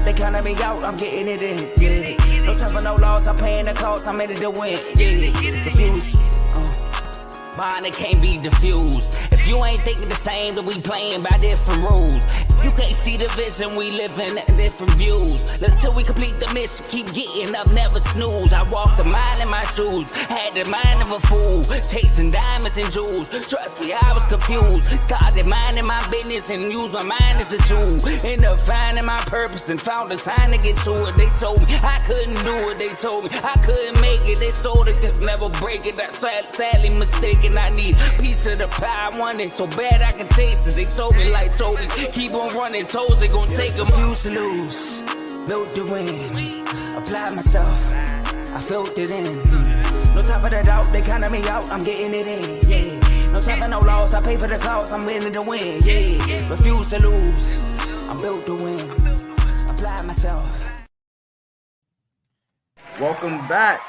doubt, they counting me out, I'm getting it in, yeah. No time for no loss, I'm paying the cost, I'm in it to win, yeah. Refuse, mine, it can't be diffused. If you ain't thinking the same, then we playing by different rules. You can't see the vision, we living at different views. Until we complete the mission, keep getting up, never snooze. I walked a mile in my shoes, had the mind of a fool, chasing diamonds and jewels. Trust me, I was confused. Started minding my business and used my mind as a tool. Ended up finding my purpose and found the time to get to it. They told me I couldn't do it. They told me I couldn't make it. They sold it, could never break it. I sadly mistaken. I need a piece of the pie. I want it so bad I can taste it. They told me like told me, keep on running toes, they gon' take them. Refuse to lose, built to win. Applied myself, I felt it in. No time for the doubt, they counting me out, I'm getting it in, yeah. No time for no loss, I pay for the cost, I'm winning to win, yeah. Refuse to lose, I'm built to win. Applied myself. Welcome back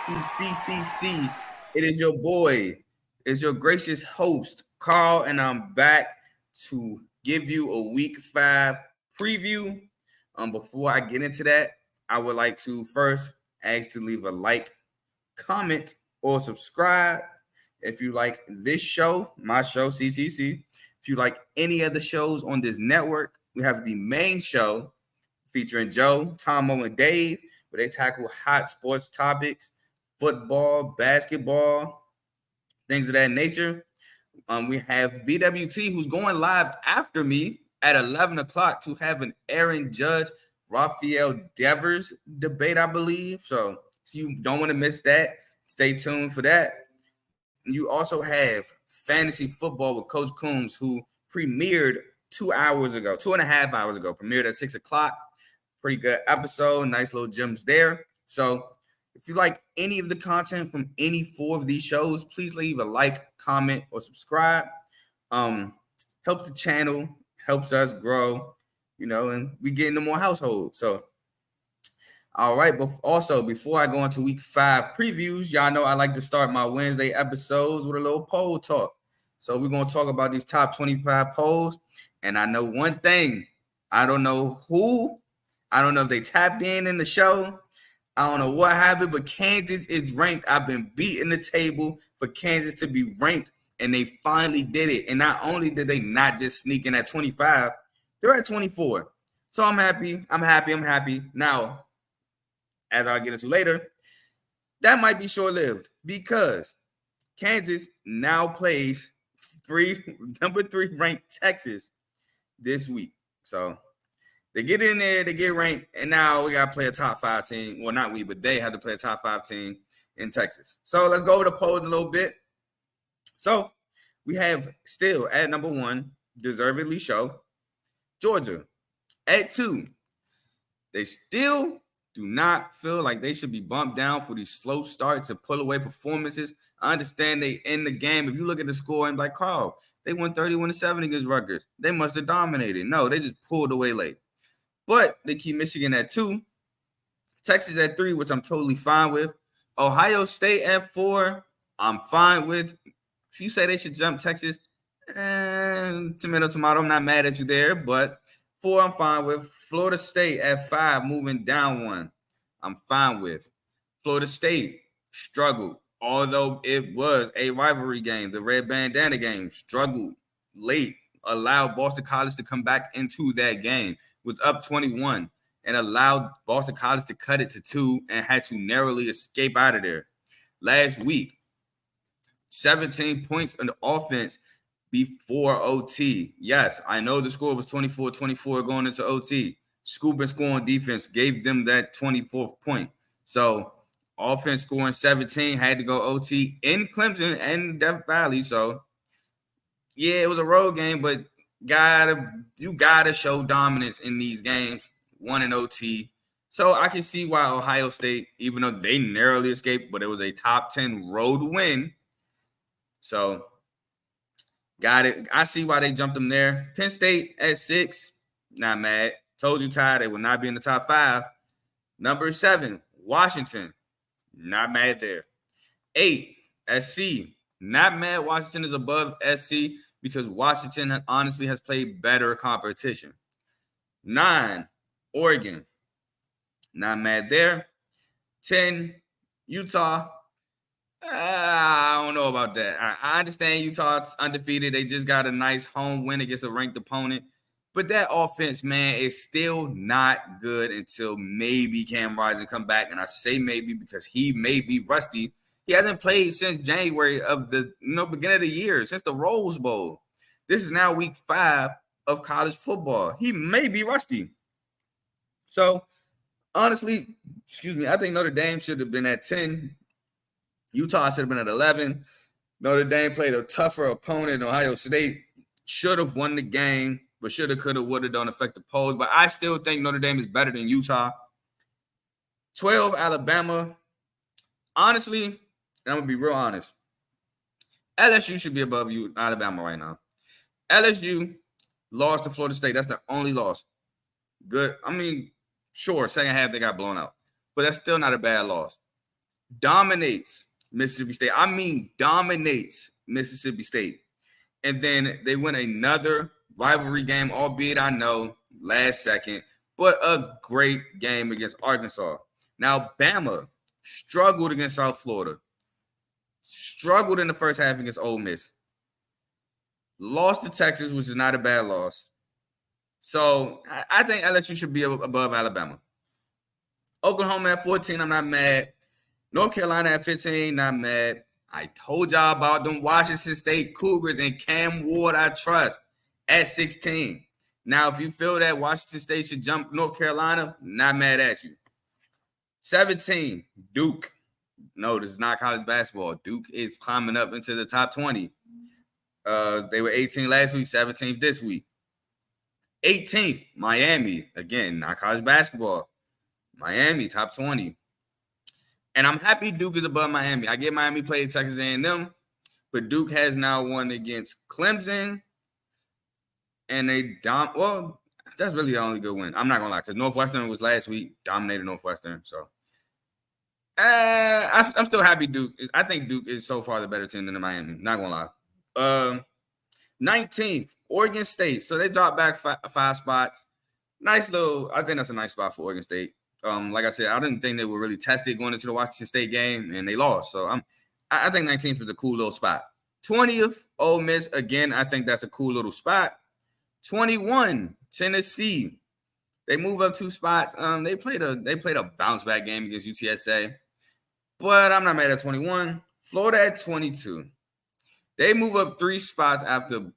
to CTC. It is your boy, it's your gracious host, Carl, and I'm back to give you a week 5 preview. Before I get into that, I would like to first ask to leave a like, comment, or subscribe if you like this show, my show, CTC. If you like any other shows on this network, we have the main show featuring Joe, Tomo, and Dave, where they tackle hot sports topics, football, basketball, things of that nature. We have BWT, who's going live after me at 11 o'clock to have an Aaron Judge, Rafael Devers debate, I believe. So you don't want to miss that. Stay tuned for that. And you also have Fantasy Football with Coach Coombs, who premiered 2.5 hours ago, premiered at 6 o'clock. Pretty good episode. Nice little gems there. So if you like any of the content from any 4 of these shows, please leave a like, comment, or subscribe. Helps the channel, helps us grow, and we get into more households. So, all right. But also, before I go into week 5 previews, y'all know I like to start my Wednesday episodes with a little poll talk. So we're going to talk about these top 25 polls. And I know one thing. I don't know who. I don't know if they tapped in the show. I don't know what happened, but Kansas is ranked. I've been beating the table for Kansas to be ranked, and they finally did it. And not only did they not just sneak in at 25, they're at 24. So I'm happy. Now, as I'll get into later, that might be short-lived because Kansas now plays number 3 ranked Texas this week. So they get in there, they get ranked, and now we got to play a top 5 team. Well, not we, but they have to play a top 5 team in Texas. So let's go over the polls a little bit. So we have still at number 1, deservedly so, Georgia. At 2, they still do not feel like they should be bumped down for these slow starts and pull away performances. I understand they in the game. If you look at the score and like, Carl, they won 31-7 against Rutgers. They must have dominated. No, they just pulled away late. But they keep Michigan at 2, Texas at 3, which I'm totally fine with. Ohio State at 4, I'm fine with. If you say they should jump Texas, tomato, I'm not mad at you there. But 4, I'm fine with. Florida State at 5, moving down 1, I'm fine with. Florida State struggled, although it was a rivalry game. The red bandana game struggled late, allowed Boston College to come back into that game. Was up 21 and allowed Boston College to cut it to 2 and had to narrowly escape out of there. Last week, 17 points on the offense before OT. Yes, I know the score was 24-24 going into OT. Scoop and score on defense gave them that 24th point. So offense scoring 17, had to go OT in Clemson and Death Valley. So, yeah, it was a road game, but you gotta show dominance in these games, 1 in OT. So I can see why Ohio State, even though they narrowly escaped, but it was a top 10 road win. So got it. I see why they jumped them there. Penn State at 6, not mad. Told you, Ty, they will not be in the top 5. Number 7, Washington, not mad there. 8, SC, not mad. Washington is above SC because Washington honestly has played better competition. 9, Oregon. Not mad there. 10, Utah. I don't know about that. I understand Utah's undefeated. They just got a nice home win against a ranked opponent. But that offense, man, is still not good until maybe Cam Rising come back. And I say maybe because he may be rusty. He hasn't played since January of the beginning of the year, since the Rose Bowl. This is now week 5 of college football. He may be rusty. So, honestly, I think Notre Dame should have been at 10. Utah should have been at 11. Notre Dame played a tougher opponent. Ohio State should have won the game, but shoulda, coulda, woulda don't affect the polls. But I still think Notre Dame is better than Utah. 12, Alabama. Honestly, and I'm going to be real honest, LSU should be above Alabama right now. LSU lost to Florida State. That's the only loss. Good. I mean, sure, second half they got blown out, but that's still not a bad loss. Dominates Mississippi State. I mean, dominates Mississippi State. And then they win another rivalry game, albeit I know last second, but a great game against Arkansas. Now, Bama struggled against South Florida. Struggled in the first half against Ole Miss. Lost to Texas, which is not a bad loss. So I think LSU should be above Alabama. Oklahoma at 14, I'm not mad. North Carolina at 15, not mad. I told y'all about them Washington State Cougars and Cam Ward I trust at 16. Now, if you feel that Washington State should jump North Carolina, not mad at you. 17, Duke. No, this is not college basketball. Duke is climbing up into the top 20. They were 18 last week, 17th this week. 18th, Miami. Again, not college basketball. Miami, top 20. And I'm happy Duke is above Miami. I get Miami played Texas A&M, but Duke has now won against Clemson. And that's really the only good win. I'm not going to lie, because Northwestern was last week, dominated Northwestern. So I'm still happy Duke. I think Duke is so far the better team than Miami. Not going to lie. 19th, Oregon State. So they dropped back 5 spots. I think that's a nice spot for Oregon State. Like I said, I didn't think they were really tested going into the Washington State game, and they lost. So I think 19th was a cool little spot. 20th, Ole Miss. Again, I think that's a cool little spot. 21, Tennessee. They move up 2 spots. They played a bounce back game against UTSA, but I'm not mad at 21. Florida at 22. They move up 3 spots after,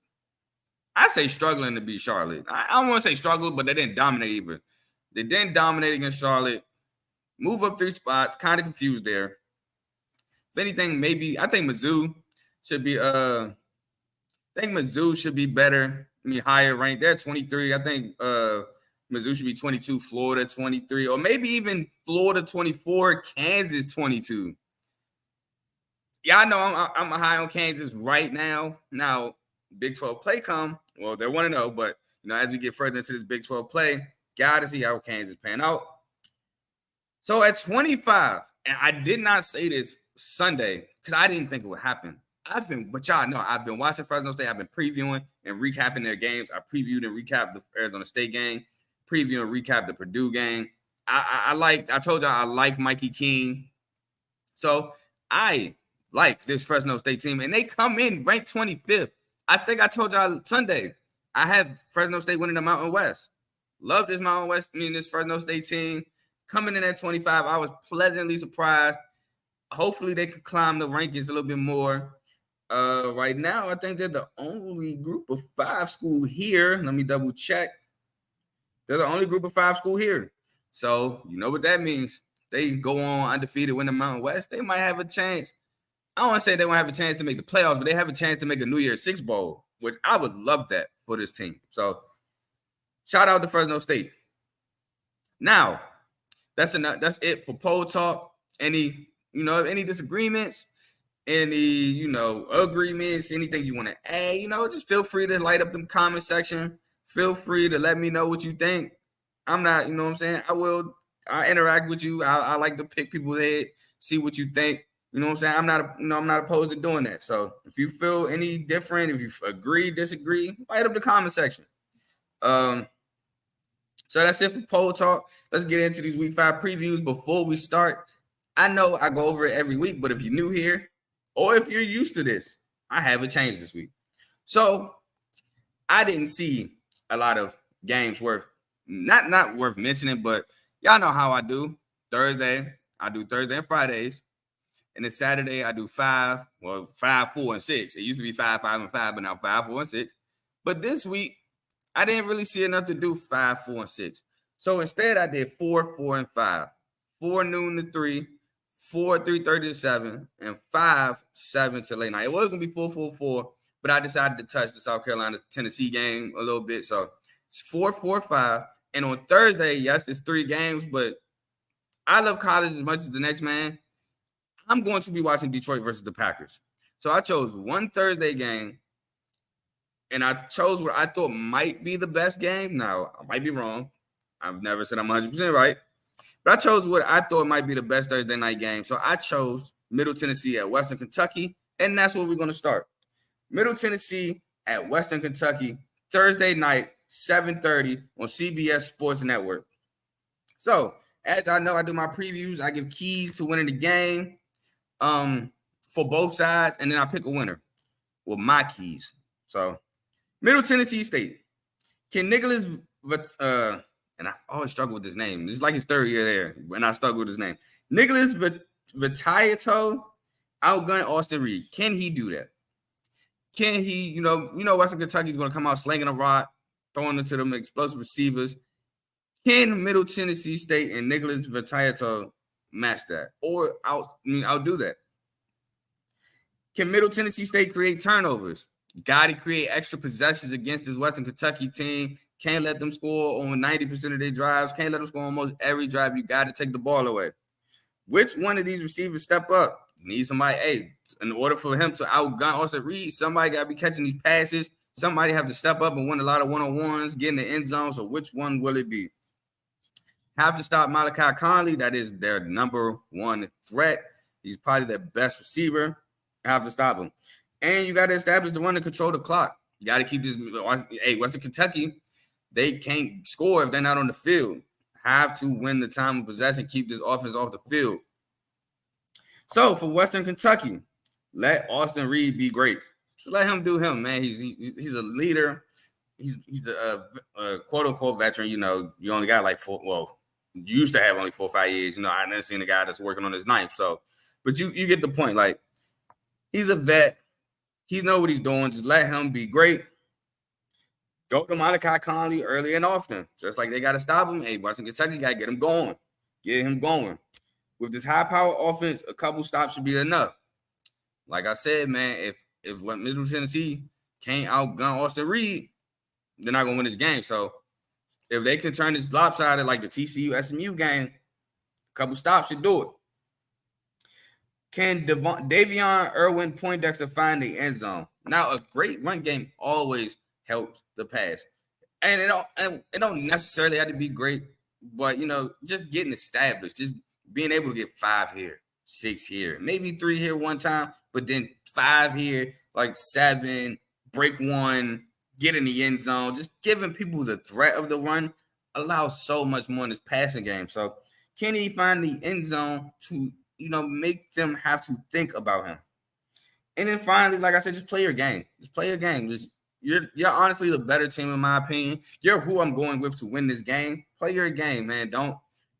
I say, struggling to beat Charlotte. I don't want to say struggle, but they didn't dominate either. They didn't dominate against Charlotte. Move up 3 spots. Kind of confused there. If anything, maybe I think Mizzou should be. Mizzou should be better. Higher ranked. They're 23. I think Mizzou should be 22. Florida 23, or maybe even Florida 24. Kansas 22. Yeah, I know I'm high on Kansas right now. Now, Big 12 play come. Well, they're 1-0, but as we get further into this Big 12 play, gotta see how Kansas pan out. So at 25, and I did not say this Sunday because I didn't think it would happen. But y'all know I've been watching Fresno State. I've been previewing and recapping their games. I previewed and recapped the Arizona State game, preview and recap the Purdue game. I told y'all I like Mikey King. So I like this Fresno State team, and they come in ranked 25th. I think I told y'all Sunday I have Fresno State winning the Mountain West. Love this Mountain West, this Fresno State team. Coming in at 25, I was pleasantly surprised. Hopefully they could climb the rankings a little bit more. Right now, I think they're the only group of 5 school here. Let me double check. They're the only group of 5 school here. So you know what that means. They go on undefeated, win the Mountain West. They might have a chance. I don't want to say they won't have a chance to make the playoffs, but they have a chance to make a New Year's 6 bowl, which I would love that for this team. So shout out to Fresno State. Now, that's it for poll talk. Any disagreements, any, agreements, anything you want to add, just feel free to light up the comment section. Feel free to let me know what you think. I'm not, what I'm saying? I interact with you. I like to pick people's head, see what you think. You know what I'm saying? I'm not opposed to doing that. So if you feel any different, if you agree, disagree, light up the comment section. So that's it for Poll Talk. Let's get into these Week 5 previews. Before we start, I know I go over it every week, but if you're new here or if you're used to this, I have a change this week. So I didn't see a lot of games worth not worth mentioning, but y'all know how I do. I do Thursday and Fridays. And then Saturday, I do 5, 4, and 6. It used to be 5, 5, and 5, but now 5, 4, and 6. But this week, I didn't really see enough to do 5, 4, and 6. So instead, I did 4, 4, and 5. 4 noon to 3, 4, 3:30 to 7, and 5, 7 to late night. It was going to be 4, 4, 4, but I decided to touch the South Carolina-Tennessee game a little bit. So it's 4, 4, 5. And on Thursday, yes, it's 3 games, but I love college as much as the next man. I'm going to be watching Detroit versus the Packers. So I chose one Thursday game, and I chose what I thought might be the best game. Now, I might be wrong. I've never said I'm 100% right. But I chose what I thought might be the best Thursday night game. So I chose Middle Tennessee at Western Kentucky, and that's where we're going to start. Middle Tennessee at Western Kentucky, Thursday night, 7:30 on CBS Sports Network. So, as I know, I do my previews. I give keys to winning the game for both sides, and then I pick a winner with my keys. So, Middle Tennessee State. Can Nicholas, and I always struggle with his name. This is like his third year there, and I struggle with his name. Nicholas Vitiato outgun Austin Reed. Can he do that? Can he, you know, Western Kentucky's going to come out slinging a rock, throwing it to them explosive receivers. Can Middle Tennessee State and Nicholas Vitiato match that? Or outdo that? Can Middle Tennessee State create turnovers? Got to create extra possessions against this Western Kentucky team. Can't let them score on 90% of their drives. Can't let them score on almost every drive. You got to take the ball away. Which one of these receivers step up? Need somebody, in order for him to outgun Austin Reed, somebody got to be catching these passes. Somebody have to step up and win a lot of one-on-ones, get in the end zone. So which one will it be? Have to stop Malachi Conley. That is their number one threat. He's probably their best receiver. Have to stop him. And you got to establish the one to control the clock. You got to keep this. Western Kentucky, they can't score if they're not on the field. Have to win the time of possession, keep this offense off the field. So for Western Kentucky, let Austin Reed be great. So let him do him, man. He's a leader. He's a quote unquote veteran. You know, you only got like you used to have only 4 or 5 years. You know, I never seen a guy that's working on his ninth. So, but you get the point. Like, he's a vet. He knows what he's doing. Just let him be great. Go to Malachi Conley early and often. Just like they got to stop him. Hey, Western Kentucky got to get him going. Get him going. With this high-power offense, a couple stops should be enough. Like I said, man, if Middle Tennessee can't outgun Austin Reed, they're not going to win this game. So if they can turn this lopsided like the TCU-SMU game, a couple stops should do it. Can Davion Irwin Poindexter find the end zone? Now, a great run game always helps the pass. And it don't necessarily have to be great, but, you know, just getting established, just being able to get 5 here, 6 here, maybe 3 here one time, but then 5 here, like 7, break 1, get in the end zone. Just giving people the threat of the run allows so much more in this passing game. So can he find the end zone to, you know, make them have to think about him? And then finally, like I said, just play your game. Just play your game. You're honestly the better team in my opinion. You're who I'm going with to win this game. Play your game, man. Don't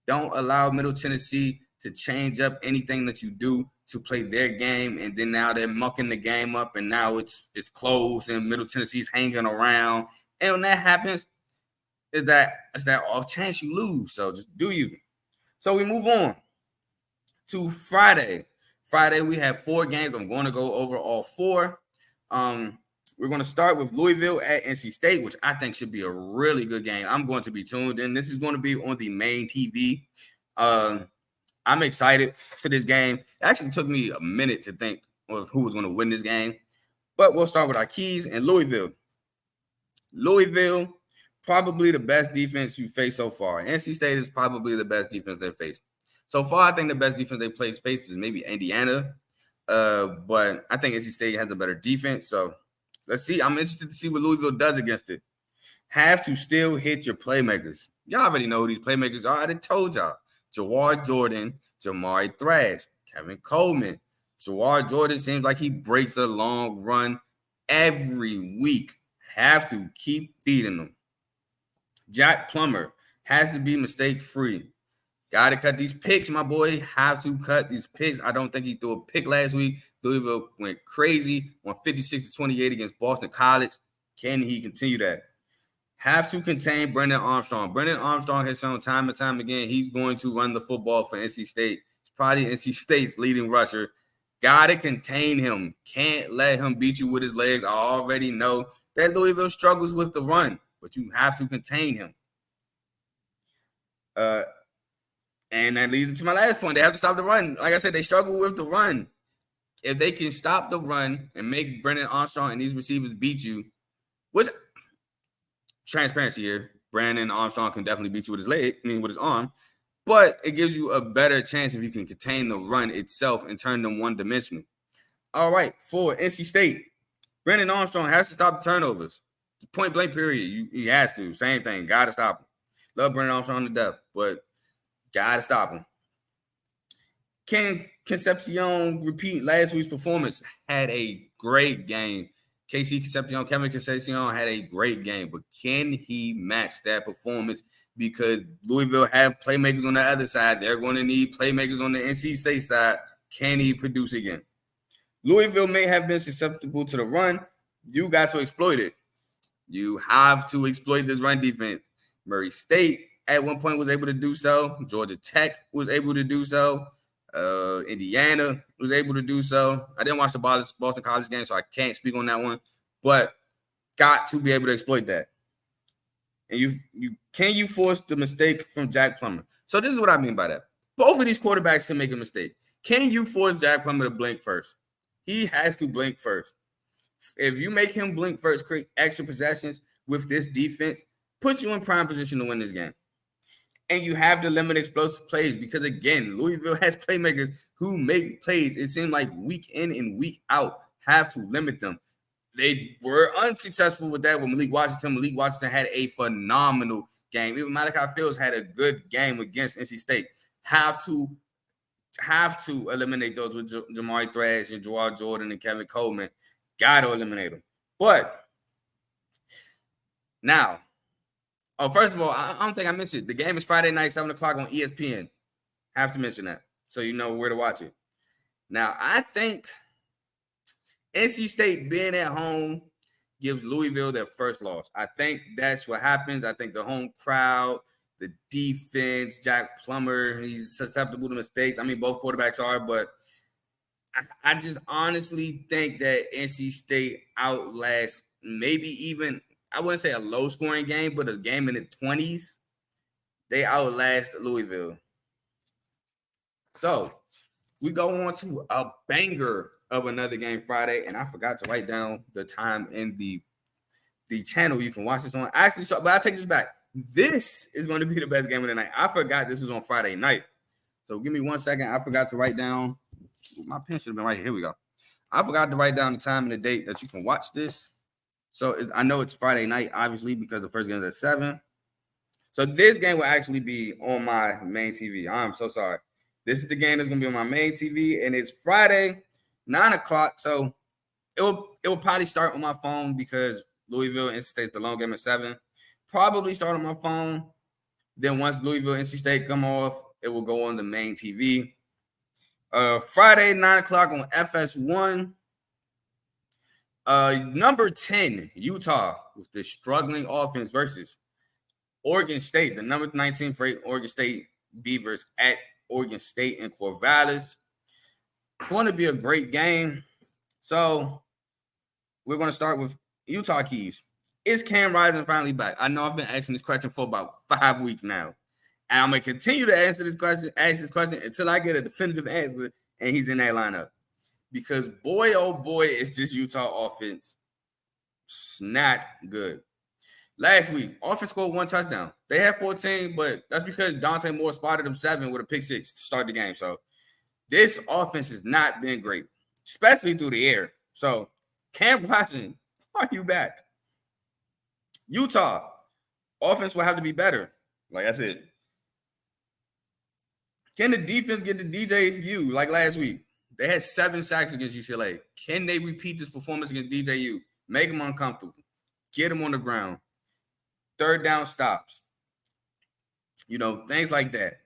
allow Middle Tennessee to change up anything that you do to play their game, and then now they're mucking the game up, and now it's close, and Middle Tennessee's hanging around. And when that happens, it's that off chance you lose. So just do you. So we move on to Friday. Friday, we have 4 games. I'm going to go over all 4. We're going to start with Louisville at NC State, which I think should be a really good game. I'm going to be tuned in. This is going to be on the main TV. I'm excited for this game. It actually took me a minute to think of who was going to win this game. But we'll start with our keys and Louisville. Louisville, probably the best defense you faced so far. NC State is probably the best defense they've faced. So far, I think the best defense they faced is maybe Indiana. But I think NC State has a better defense. So let's see. I'm interested to see what Louisville does against it. have to still hit your playmakers. Y'all already know who these playmakers are. I done told y'all. Jawar Jordan, Jamari Thrash, Kevin Coleman. Jawar Jordan seems like he breaks a long run every week. Have to keep feeding them. Jack Plummer has to be mistake-free. Got to cut these picks, my boy. Have to cut these picks. I don't think he threw a pick last week. Louisville went crazy on 56-28 against Boston College. Can he continue that? Have to contain Brendan Armstrong. Brendan Armstrong has shown time and time again he's going to run the football for NC State. He's probably NC State's leading rusher. Got to contain him. Can't let him beat you with his legs. I already know that Louisville struggles with the run, but you have to contain him. And that leads to my last point. They have to stop the run. Like I said, they struggle with the run. If they can stop the run and make Brendan Armstrong and these receivers beat you, which transparency here, Brandon Armstrong can definitely beat you with his leg, with his arm, but it gives you a better chance if you can contain the run itself and turn them one-dimensional. All right, for NC State, Brandon Armstrong has to stop the turnovers. Point blank period. He has to. Same thing. Got to stop him. Love Brandon Armstrong to death, but got to stop him. Can Concepcion repeat last week's performance? Had a great game. KC Concepcion, Kevin Concepcion had a great game, but can he match that performance? Because Louisville have playmakers on the other side. They're going to need playmakers on the NC State side. Can he produce again? Louisville may have been susceptible to the run. You got to exploit it. You have to exploit this run defense. Murray State at one point was able to do so. Georgia Tech was able to do so. Indiana was able to do so. I didn't watch the Boston College game, so I can't speak on that one. But got to be able to exploit that. And you force the mistake from Jack Plummer? So this is what I mean by that. Both of these quarterbacks can make a mistake. Can you force Jack Plummer to blink first? He has to blink first. If you make him blink first, create extra possessions with this defense, puts you in prime position to win this game. And you have to limit explosive plays because, again, Louisville has playmakers who make plays. It seemed like week in and week out, have to limit them. They were unsuccessful with that with Malik Washington. Malik Washington had a phenomenal game. Even Malachi Fields had a good game against NC State. Have to eliminate those with Jamari Thrash and Jawar Jordan and Kevin Coleman. Got to eliminate them. But now, first of all, I don't think I mentioned it. The game is Friday night, 7 o'clock on ESPN. Have to mention that so you know where to watch it. Now, I think NC State being at home gives Louisville their first loss. I think that's what happens. I think the home crowd, the defense, Jack Plummer, he's susceptible to mistakes. I mean, both quarterbacks are, but I just honestly think that NC State outlasts maybe even, I wouldn't say a low-scoring game, but a game in the 20s. They outlast Louisville. So we go on to a banger of another game Friday, and I forgot to write down the time in the channel you can watch this on. Actually, but I'll take this back. This is going to be the best game of the night. I forgot this was on Friday night. So give me 1 second. I forgot to write down. My pen should have been right here. Here we go. I forgot to write down the time and the date that you can watch this. So I know it's Friday night, obviously, because the first game is at 7. So this game will actually be on my main TV. I'm so sorry. This is the game that's going to be on my main TV, and it's Friday, 9 o'clock. So it will probably start on my phone because Louisville, NC State, the long game at 7. Probably start on my phone. Then once Louisville, NC State come off, it will go on the main TV. Friday, 9 o'clock on FS1. Number 10, Utah, with the struggling offense versus Oregon State, the number 19 for Oregon State Beavers at Oregon State in Corvallis. Going to be a great game. So we're going to start with Utah keys. Is Cam Rising finally back? I know I've been asking this question for about 5 weeks now. And I'm going to continue to ask this question until I get a definitive answer and he's in that lineup. Because boy, oh boy, is this Utah offense not good. Last week, offense scored 1 touchdown. They had 14, but that's because Dante Moore spotted them 7 with a pick 6 to start the game. So this offense has not been great, especially through the air. So Cam Rising, are you back? Utah, Offense will have to be better. Like I said, can the defense get to DJU like last week? They had 7 sacks against UCLA. Can they repeat this performance against DJU? Make them uncomfortable. Get them on the ground. Third down stops. Things like that.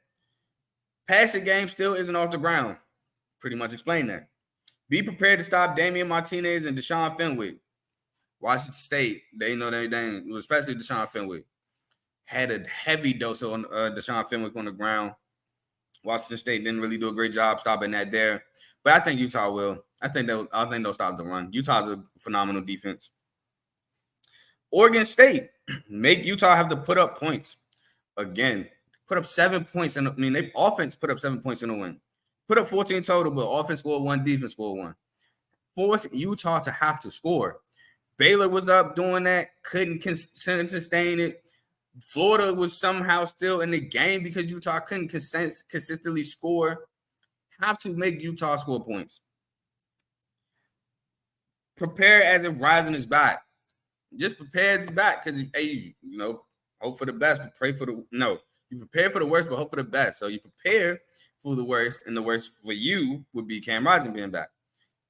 Passing game still isn't off the ground. Pretty much explain that. Be prepared to stop Damian Martinez and Deshaun Fenwick. Washington State, they know they especially Deshaun Fenwick, had a heavy dose on Deshaun Fenwick on the ground. Washington State didn't really do a great job stopping that there. But I think Utah will. I think they'll stop the run. Utah's a phenomenal defense. Oregon State, make Utah have to put up points. Again, put up 7 points. They offense put up 7 points in the win. Put up 14 total, but offense scored 1, defense scored 1. Force Utah to have to score. Baylor was up doing that, couldn't sustain it. Florida was somehow still in the game because Utah couldn't consistently score. Have to make Utah score points. Prepare as if Rising is back. Just prepare to back because, hey, hope for the best, but pray for the no. You prepare for the worst, but hope for the best. So you prepare for the worst, and the worst for you would be Cam Rising being back.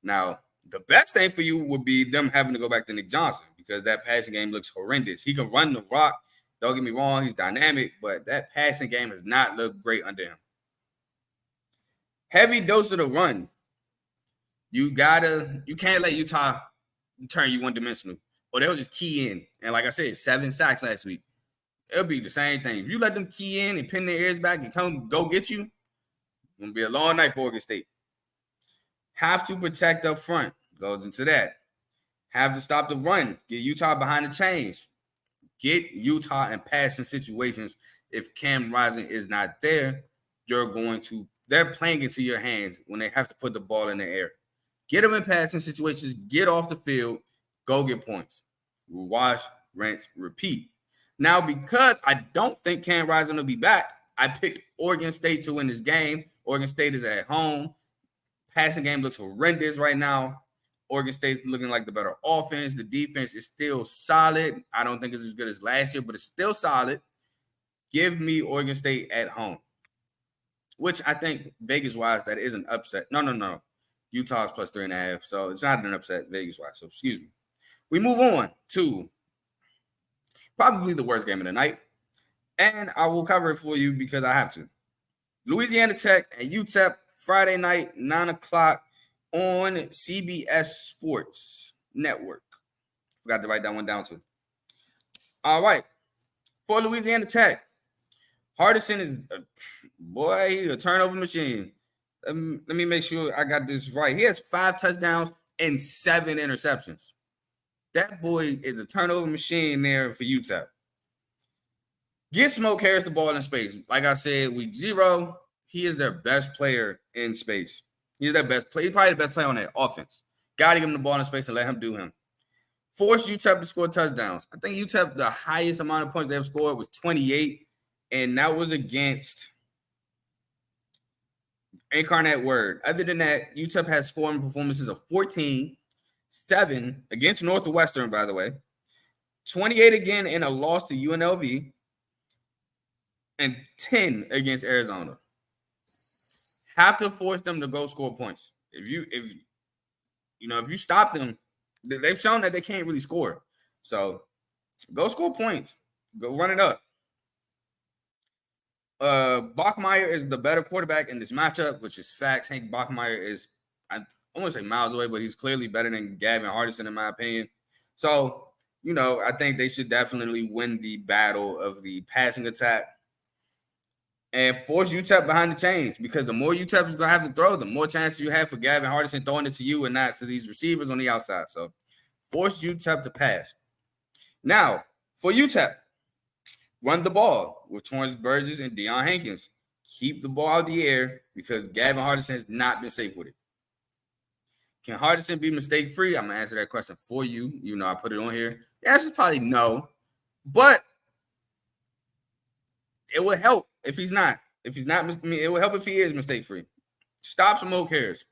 Now, the best thing for you would be them having to go back to Nick Johnson because that passing game looks horrendous. He can run the rock. Don't get me wrong, he's dynamic, but that passing game has not looked great under him. Heavy dose of the run. You can't let Utah turn you one-dimensional, or they'll just key in. And like I said, 7 sacks last week. It'll be the same thing. If you let them key in and pin their ears back and go get you, it's going to be a long night for Oregon State. Have to protect up front. Goes into that. Have to stop the run. Get Utah behind the chains. Get Utah in passing situations. If Cam Rising is not there, they're playing into your hands when they have to put the ball in the air. Get them in passing situations. Get off the field. Go get points. Wash, rinse, repeat. Now, because I don't think Cam Rising will be back, I picked Oregon State to win this game. Oregon State is at home. Passing game looks horrendous right now. Oregon State's looking like the better offense. The defense is still solid. I don't think it's as good as last year, but it's still solid. Give me Oregon State at home, which I think Vegas-wise, that is an upset. No. Utah's plus 3.5, so it's not an upset Vegas-wise, so excuse me. We move on to probably the worst game of the night, and I will cover it for you because I have to. Louisiana Tech and UTEP, Friday night, 9 o'clock on CBS Sports Network. Forgot to write that one down too. All right. For Louisiana Tech, Hardison is a turnover machine. Let me make sure I got this right. He has 5 touchdowns and 7 interceptions. That boy is a turnover machine there for UTEP. Get Smoke Harris the ball in space. Like I said, week 0, he is their best player in space. He's their best player. He's probably the best player on their offense. Got to give him the ball in space and let him do him. Force UTEP to score touchdowns. I think UTEP, the highest amount of points they have scored was 28, and that was against Incarnate Word. Other than that, UTEP has scoring performances of 14, 7 against Northwestern, by the way, 28 again in a loss to UNLV, and 10 against Arizona. Have to force them to go score points. If you stop them, they've shown that they can't really score. So go score points. Go run it up. Bachmeier is the better quarterback in this matchup, which is facts. Hank Bachmeier is, I won't say miles away, but he's clearly better than Gavin Hardison, in my opinion. So, I think they should definitely win the battle of the passing attack and force UTEP behind the chains, because the more UTEP is going to have to throw, the more chances you have for Gavin Hardison throwing it to you and not to these receivers on the outside. So force UTEP to pass. Now, for UTEP, run the ball with Torrance Burgess and Deion Hankins. Keep the ball out of the air because Gavin Hardison has not been safe with it. Can Hardison be mistake-free? I'm going to answer that question for you. I put it on here. The answer is probably no, but it would help if he's not. It would help if he is mistake-free. Stop Smoke Harris.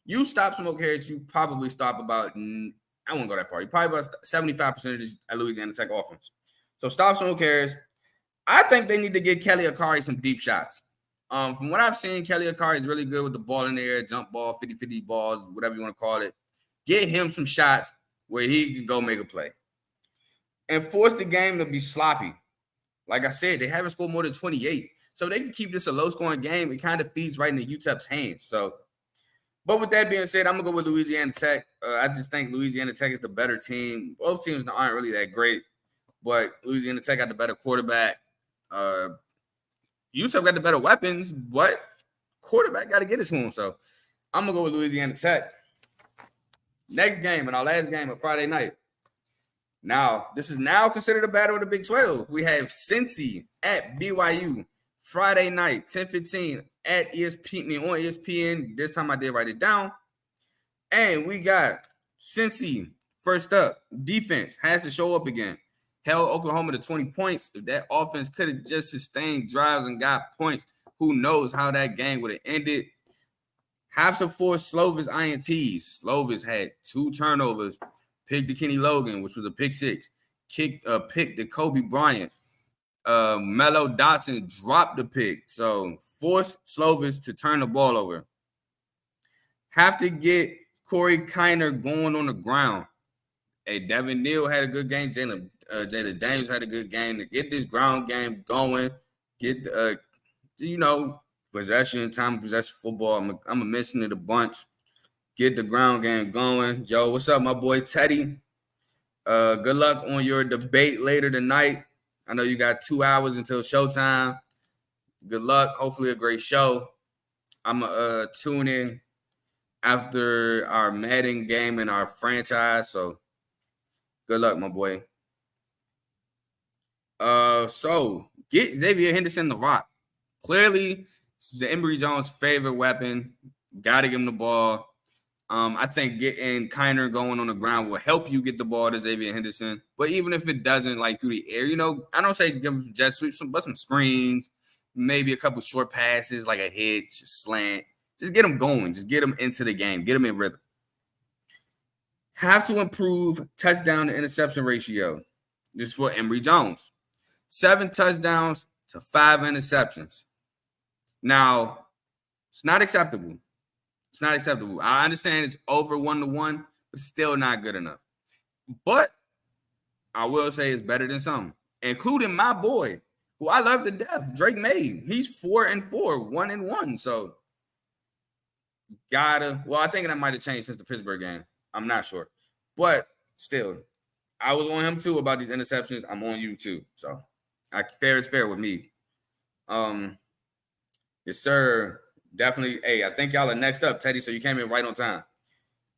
You stop Smoke Harris, you probably stop about, I won't go that far. You probably about 75% of this Louisiana Tech offense. So stops and no carries. I think they need to get Kelly Akari some deep shots. From what I've seen, Kelly Akari is really good with the ball in the air, jump ball, 50-50 balls, whatever you want to call it. Get him some shots where he can go make a play. And force the game to be sloppy. Like I said, they haven't scored more than 28. So they can keep this a low-scoring game. It kind of feeds right into UTEP's hands. So, but with that being said, I'm going to go with Louisiana Tech. I just think Louisiana Tech is the better team. Both teams aren't really that great, but Louisiana Tech got the better quarterback. UTEP got the better weapons, but quarterback got to get it to him. So I'm going to go with Louisiana Tech. Next game, and our last game of Friday night. Now, this is now considered a battle of the Big 12. We have Cincy at BYU Friday night, 10:15 at ESPN, on ESPN. This time I did write it down. And we got Cincy first up. Defense has to show up again. Held Oklahoma to 20 points. If that offense could have just sustained drives and got points, who knows how that game would have ended. Have to force Slovis INTs. Slovis had 2 turnovers. Picked to Kenny Logan, which was a pick 6. Picked to Kobe Bryant. Mello Dotson dropped the pick. So force Slovis to turn the ball over. Have to get Corey Kiner going on the ground. Hey, Devin Neal had a good game. Jalen Daniels had a good game. To get this ground game going, get possession, time possession football. I'm gonna mention it a bunch. Get the ground game going. Yo, what's up, my boy Teddy? Good luck on your debate later tonight. I know you got 2 hours until showtime. Good luck. Hopefully a great show. I'm going to tune in after our Madden game and our franchise. So good luck, my boy. So get Xavier Henderson the rock. Clearly, the Emory Jones' favorite weapon. Got to give him the ball. I think getting Kiner going on the ground will help you get the ball to Xavier Henderson. But even if it doesn't, like through the air, I don't say give him jet sweeps, but some screens, maybe a couple short passes, like a hitch, slant. Just get them going. Just get them into the game. Get them in rhythm. Have to improve touchdown to interception ratio. This is for Emory Jones. 7 touchdowns to 5 interceptions. Now, it's not acceptable. It's not acceptable. I understand it's over 1-1, but still not good enough. But I will say it's better than some, including my boy, who I love to death, Drake May. He's 4-4, 1-1. So I think that might have changed since the Pittsburgh game. I'm not sure. But still, I was on him too about these interceptions. I'm on you too. So fair is fair with me. Yes, sir. Definitely. Hey, I think y'all are next up, Teddy, so you came in right on time.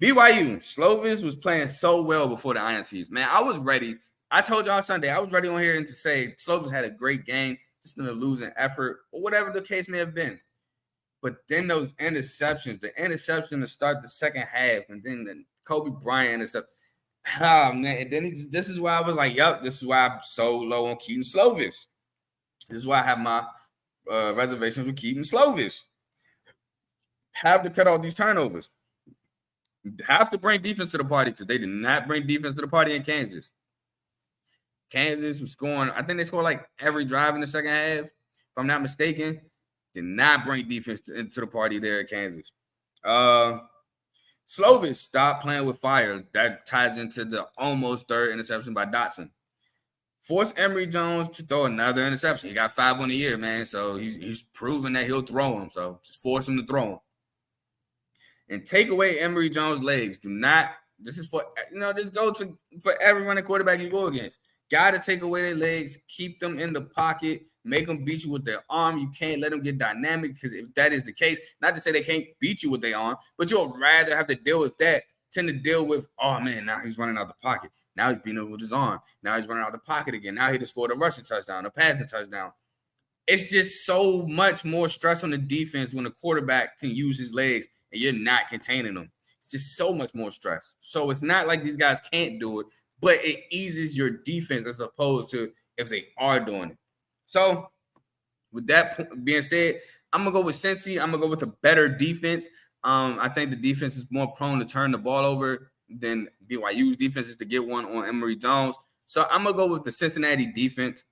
BYU, Slovis was playing so well before the INTs. Man, I was ready. I told y'all Sunday, I was ready on here and to say Slovis had a great game, just in a losing effort, or whatever the case may have been. But then those interceptions, the interception to start the second half, and then the Kobe Bryant interception. Oh, man. And then this is why I was like, yep, this is why I'm so low on Keaton Slovis. This is why I have my reservations with Keaton Slovis. Have to cut all these turnovers. Have to bring defense to the party because they did not bring defense to the party in Kansas. Kansas was scoring. I think they scored like every drive in the second half, if I'm not mistaken. Did not bring defense into the party there at Kansas. Slovis stopped playing with fire. That ties into the almost third interception by Dotson. Force Emory Jones to throw another interception. He got 5 on the year, man. So he's proven that he'll throw them. So just force him to throw them. And take away Emory Jones' legs. Do not. This is for just go to for every running quarterback you go against. Got to take away their legs. Keep them in the pocket. Make them beat you with their arm. You can't let them get dynamic because if that is the case, not to say they can't beat you with their arm, but you'll rather have to deal with that than to deal with, oh man, now he's running out the pocket. Now he's beating him with his arm. Now he's running out the pocket again. Now he just scored a rushing touchdown, a passing touchdown. It's just so much more stress on the defense when the quarterback can use his legs and you're not containing them. It's just so much more stress. So it's not like these guys can't do it, but it eases your defense as opposed to if they are doing it. So with that being said, I'm going to go with Cincy. I'm going to go with a better defense. I think the defense is more prone to turn the ball over than BYU's defense is to get one on Emory Jones. So I'm gonna go with the Cincinnati defense.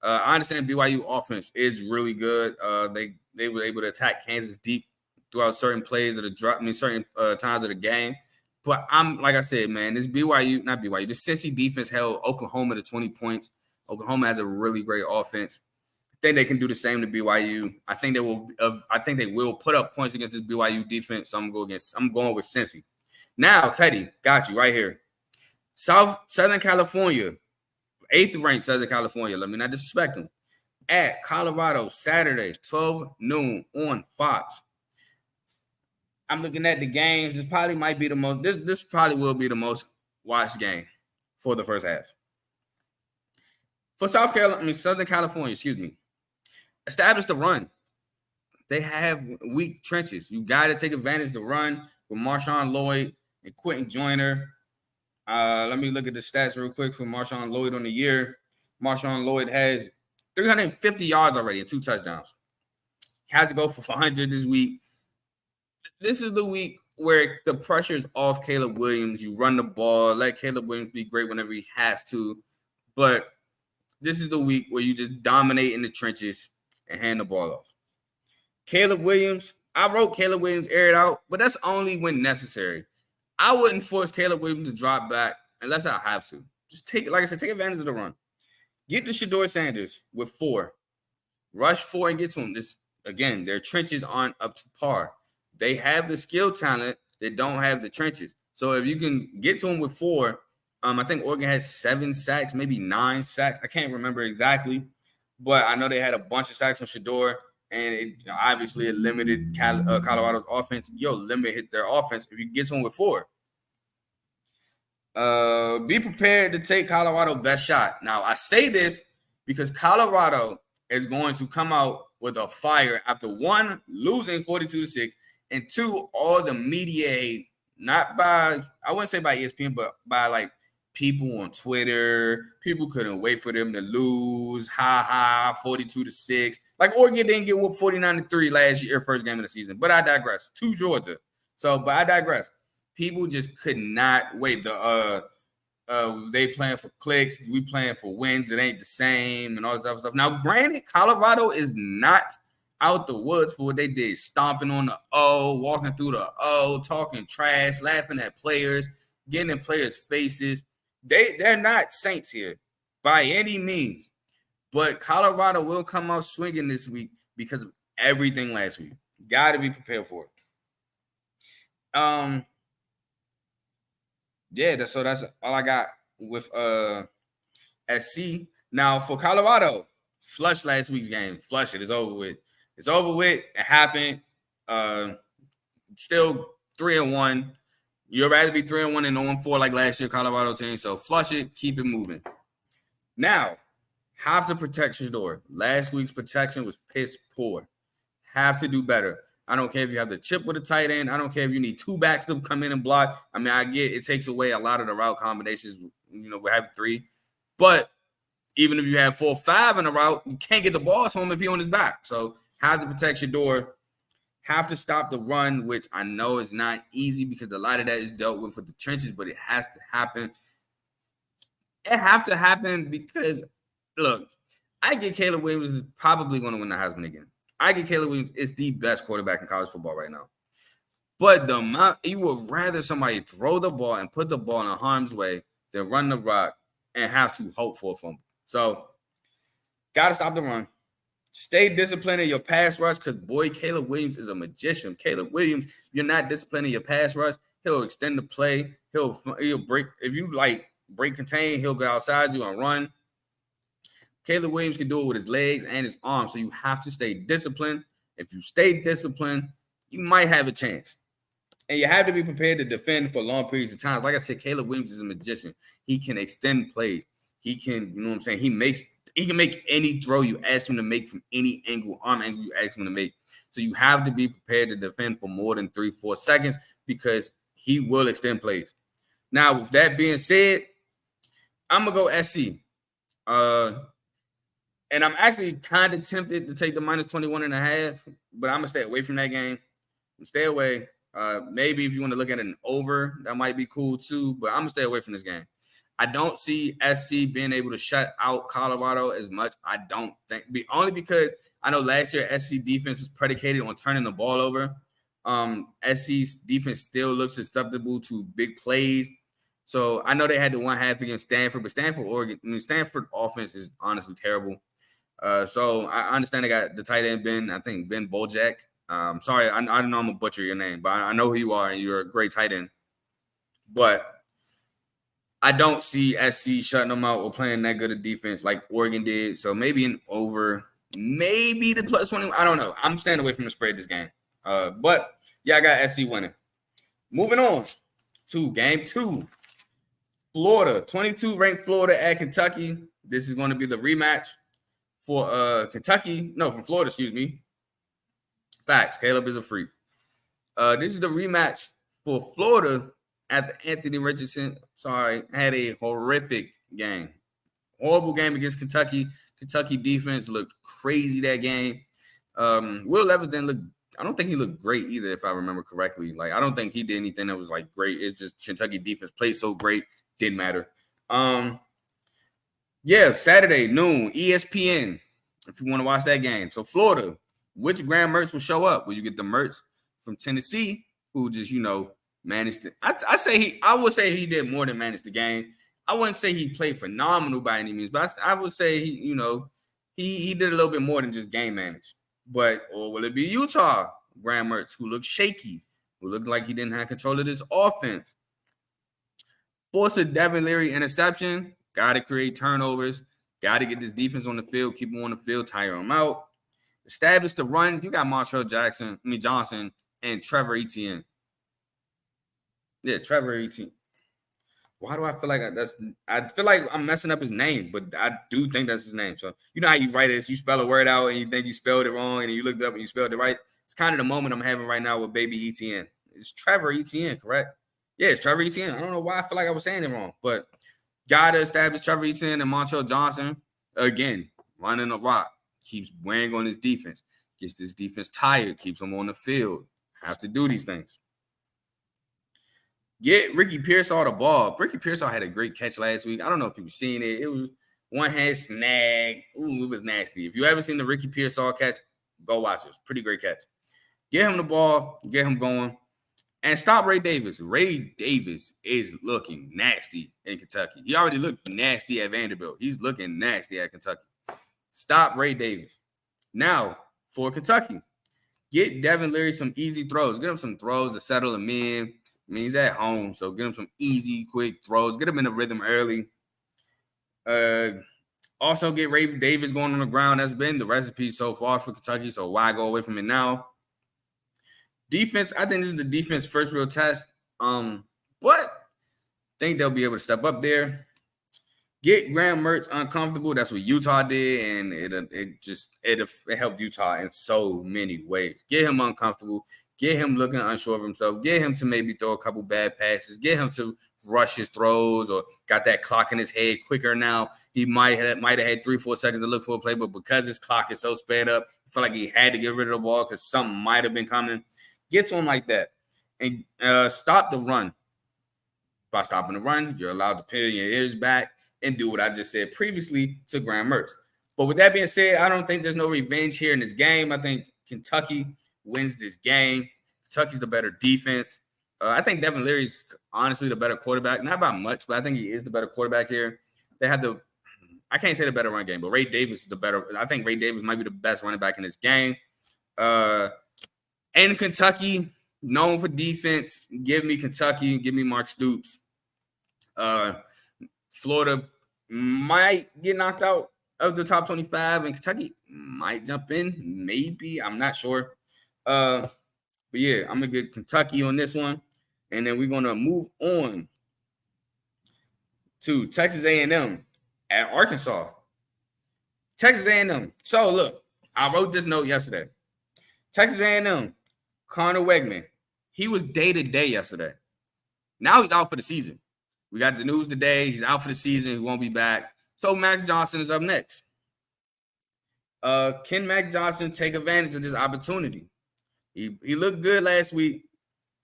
I understand BYU offense is really good. They were able to attack Kansas deep throughout certain plays of the drop. I mean, certain times of the game. But I'm like I said, man, this BYU, not BYU, the Cincy defense held Oklahoma to 20 points. Oklahoma has a really great offense. I think they can do the same to BYU. I think they will. I think they will put up points against this BYU defense. So I'm going with Cincy. Now, Teddy, got you right here. Southern California, 8th ranked Southern California. Let me not disrespect them. At Colorado, Saturday, 12 noon on Fox. I'm looking at the games. This probably might be the most. This probably will be the most watched game for the first half. For Southern California, excuse me. Establish the run. They have weak trenches. You got to take advantage of the run with Marshawn Lloyd and Quentin Joyner. Let me look at the stats real quick for Marshawn Lloyd on the year. Marshawn Lloyd has 350 yards already and 2 touchdowns. He has to go for 100 this week. This is the week where the pressure is off Caleb Williams. You run the ball, let Caleb Williams be great whenever he has to. But this is the week where you just dominate in the trenches and hand the ball off. Caleb Williams, I wrote Caleb Williams air it out, but that's only when necessary. I wouldn't force Caleb Williams to drop back unless I have to. Just take advantage of the run. Get to Shedeur Sanders with 4. Rush 4 and get to him. This again, their trenches aren't up to par. They have the skill talent. They don't have the trenches. So if you can get to him with 4, I think Oregon has 7 sacks, maybe 9 sacks. I can't remember exactly, but I know they had a bunch of sacks on Shedeur, and obviously it limited Colorado's offense. Limit their offense if you get to him with 4. Be prepared to take Colorado's best shot. Now, I say this because Colorado is going to come out with a fire after 1, losing 42-6, and 2, all the media hate, not by, I wouldn't say by ESPN, but by like people on Twitter. People couldn't wait for them to lose. 42-6. Like Oregon didn't get whooped 49-3 last year, first game of the season. But I digress. To Georgia. But I digress. People just could not wait. They playing for clicks. We playing for wins. It ain't the same and all this other stuff. Now, granted, Colorado is not out the woods for what they did. Stomping on the O, walking through the O, talking trash, laughing at players, getting in players' faces. They're not saints here by any means. But Colorado will come out swinging this week because of everything last week. Got to be prepared for it. That's all I got with SC. Now for Colorado, flush last week's game. Flush it. It's over with. It's over with. It happened. Still 3-1. You'd rather be 3-1 and 0-4 like last year, Colorado team. So flush it. Keep it moving. Now, have to protect Shedeur. Last week's protection was piss poor. Have to do better. I don't care if you have the chip with a tight end. I don't care if you need 2 backs to come in and block. I mean, I get it takes away a lot of the route combinations. We have 3. But even if you have 4 or 5 in a route, you can't get the ball to him if he's on his back. So have to protect Shedeur. Have to stop the run, which I know is not easy because a lot of that is dealt with the trenches, but it has to happen. It have to happen because, look, I get Caleb Williams is probably going to win the Heisman again. I get Caleb Williams is the best quarterback in college football right now. But the amount you would rather somebody throw the ball and put the ball in harm's way than run the rock and have to hope for a fumble. So, got to stop the run. Stay disciplined in your pass rush because, boy, Caleb Williams is a magician. Caleb Williams, you're not disciplined in your pass rush, he'll extend the play. He'll break. If you, break contain, he'll go outside you and run. Caleb Williams can do it with his legs and his arms, so you have to stay disciplined. If you stay disciplined, you might have a chance. And you have to be prepared to defend for long periods of time. Like I said, Caleb Williams is a magician. He can extend plays. He can, he can make any throw you ask him to make from any arm angle you ask him to make. So you have to be prepared to defend for more than 3-4 seconds because he will extend plays. Now, with that being said, I'm going to go SC. And I'm actually kind of tempted to take the minus 21.5, but I'm going to stay away from that game. Stay away. Maybe if you want to look at an over, that might be cool too, but I'm going to stay away from this game. I don't see SC being able to shut out Colorado as much. I don't think, only because I know last year SC defense was predicated on turning the ball over. SC's defense still looks susceptible to big plays. So I know they had the one half against Stanford, but Stanford offense is honestly terrible. So I understand they got the tight end Ben Bojack. Sorry, I know I'm gonna butcher your name, but I know who you are, and you're a great tight end. But I don't see SC shutting them out or playing that good a defense like Oregon did. So maybe an over, maybe the +20. I don't know. I'm staying away from the spread this game. But yeah, I got SC winning. Moving on to game 2. Florida, 22 ranked Florida at Kentucky. This is going to be the rematch for from Florida, excuse me. Facts. Caleb is a freak. This is the rematch for Florida after Anthony Richardson, had a horrific game. Horrible game against Kentucky. Kentucky defense looked crazy that game. Will Levis didn't look, I don't think he looked great either, if I remember correctly. Like, I don't think he did anything that was like great. It's just Kentucky defense played so great, didn't matter. Saturday, noon, ESPN, if you want to watch that game. So Florida, which Graham Mertz will show up? Will you get the Mertz from Tennessee, who just, managed it? I would say he did more than manage the game. I wouldn't say he played phenomenal by any means, but I would say he did a little bit more than just game manage. Or will it be Utah Graham Mertz, who looked shaky, who looked like he didn't have control of this offense? Force a Devin Leary interception. Got to create turnovers. Got to get this defense on the field, keep them on the field, tire them out. Establish the run. You got Montrell Johnson, and Trevor Etienne. Yeah, Trevor Etienne. Why do I feel like I feel like I'm messing up his name, but I do think that's his name. So you know how you write it, you spell a word out and you think you spelled it wrong, and you looked up and you spelled it right. It's kind of the moment I'm having right now with baby Etienne. It's Trevor Etienne, correct? Yeah, it's Trevor Etienne. I don't know why I feel like I was saying it wrong, but gotta establish Trevor Etienne and Montrell Johnson again, running the rock, keeps wearing on his defense, gets this defense tired, keeps them on the field. Have to do these things. Get Ricky Pearsall the ball. Ricky Pearsall had a great catch last week. I don't know if people seen it. It was one hand snag. Ooh, it was nasty. If you haven't seen the Ricky Pearsall catch, go watch it. It's a pretty great catch. Get him the ball. Get him going. And stop Ray Davis. Ray Davis is looking nasty in Kentucky. He already looked nasty at Vanderbilt. He's looking nasty at Kentucky. Stop Ray Davis. Now, for Kentucky, get Devin Leary some easy throws. Get him some throws to settle him in. I mean, he's at home, so get him some easy, quick throws. Get him in the rhythm early. Also, get Ray Davis going on the ground. That's been the recipe so far for Kentucky, so why go away from it now? Defense, I think this is the defense first real test. But I think they'll be able to step up there. Get Graham Mertz uncomfortable. That's what Utah did, and it helped Utah in so many ways. Get him uncomfortable. Get him looking unsure of himself. Get him to maybe throw a couple bad passes. Get him to rush his throws or got that clock in his head quicker now. He might have had 3-4 seconds to look for a play, but because his clock is so sped up, I feel like he had to get rid of the ball because something might have been coming. Get to him like that. And stop the run. By stopping the run, you're allowed to peel your ears back and do what I just said previously to Graham Mertz. But with that being said, I don't think there's no revenge here in this game. I think Kentucky wins this game. Kentucky's the better defense. I think Devin Leary's honestly the better quarterback. Not by much, but I think he is the better quarterback here. They have I can't say the better run game, but Ray Davis is the better. I think Ray Davis might be the best running back in this game. And Kentucky, known for defense. Give me Kentucky. Give me Mark Stoops. Florida might get knocked out of the top 25, and Kentucky might jump in. Maybe. I'm not sure. But yeah, I'm going to get Kentucky on this one. And then we're going to move on to Texas A&M at Arkansas. Texas A&M. So, look, I wrote this note yesterday. Texas A&M, Connor Wegman, he was day-to-day yesterday. Now he's out for the season. We got the news today. He's out for the season. He won't be back. So Max Johnson is up next. Can Max Johnson take advantage of this opportunity? He looked good last week.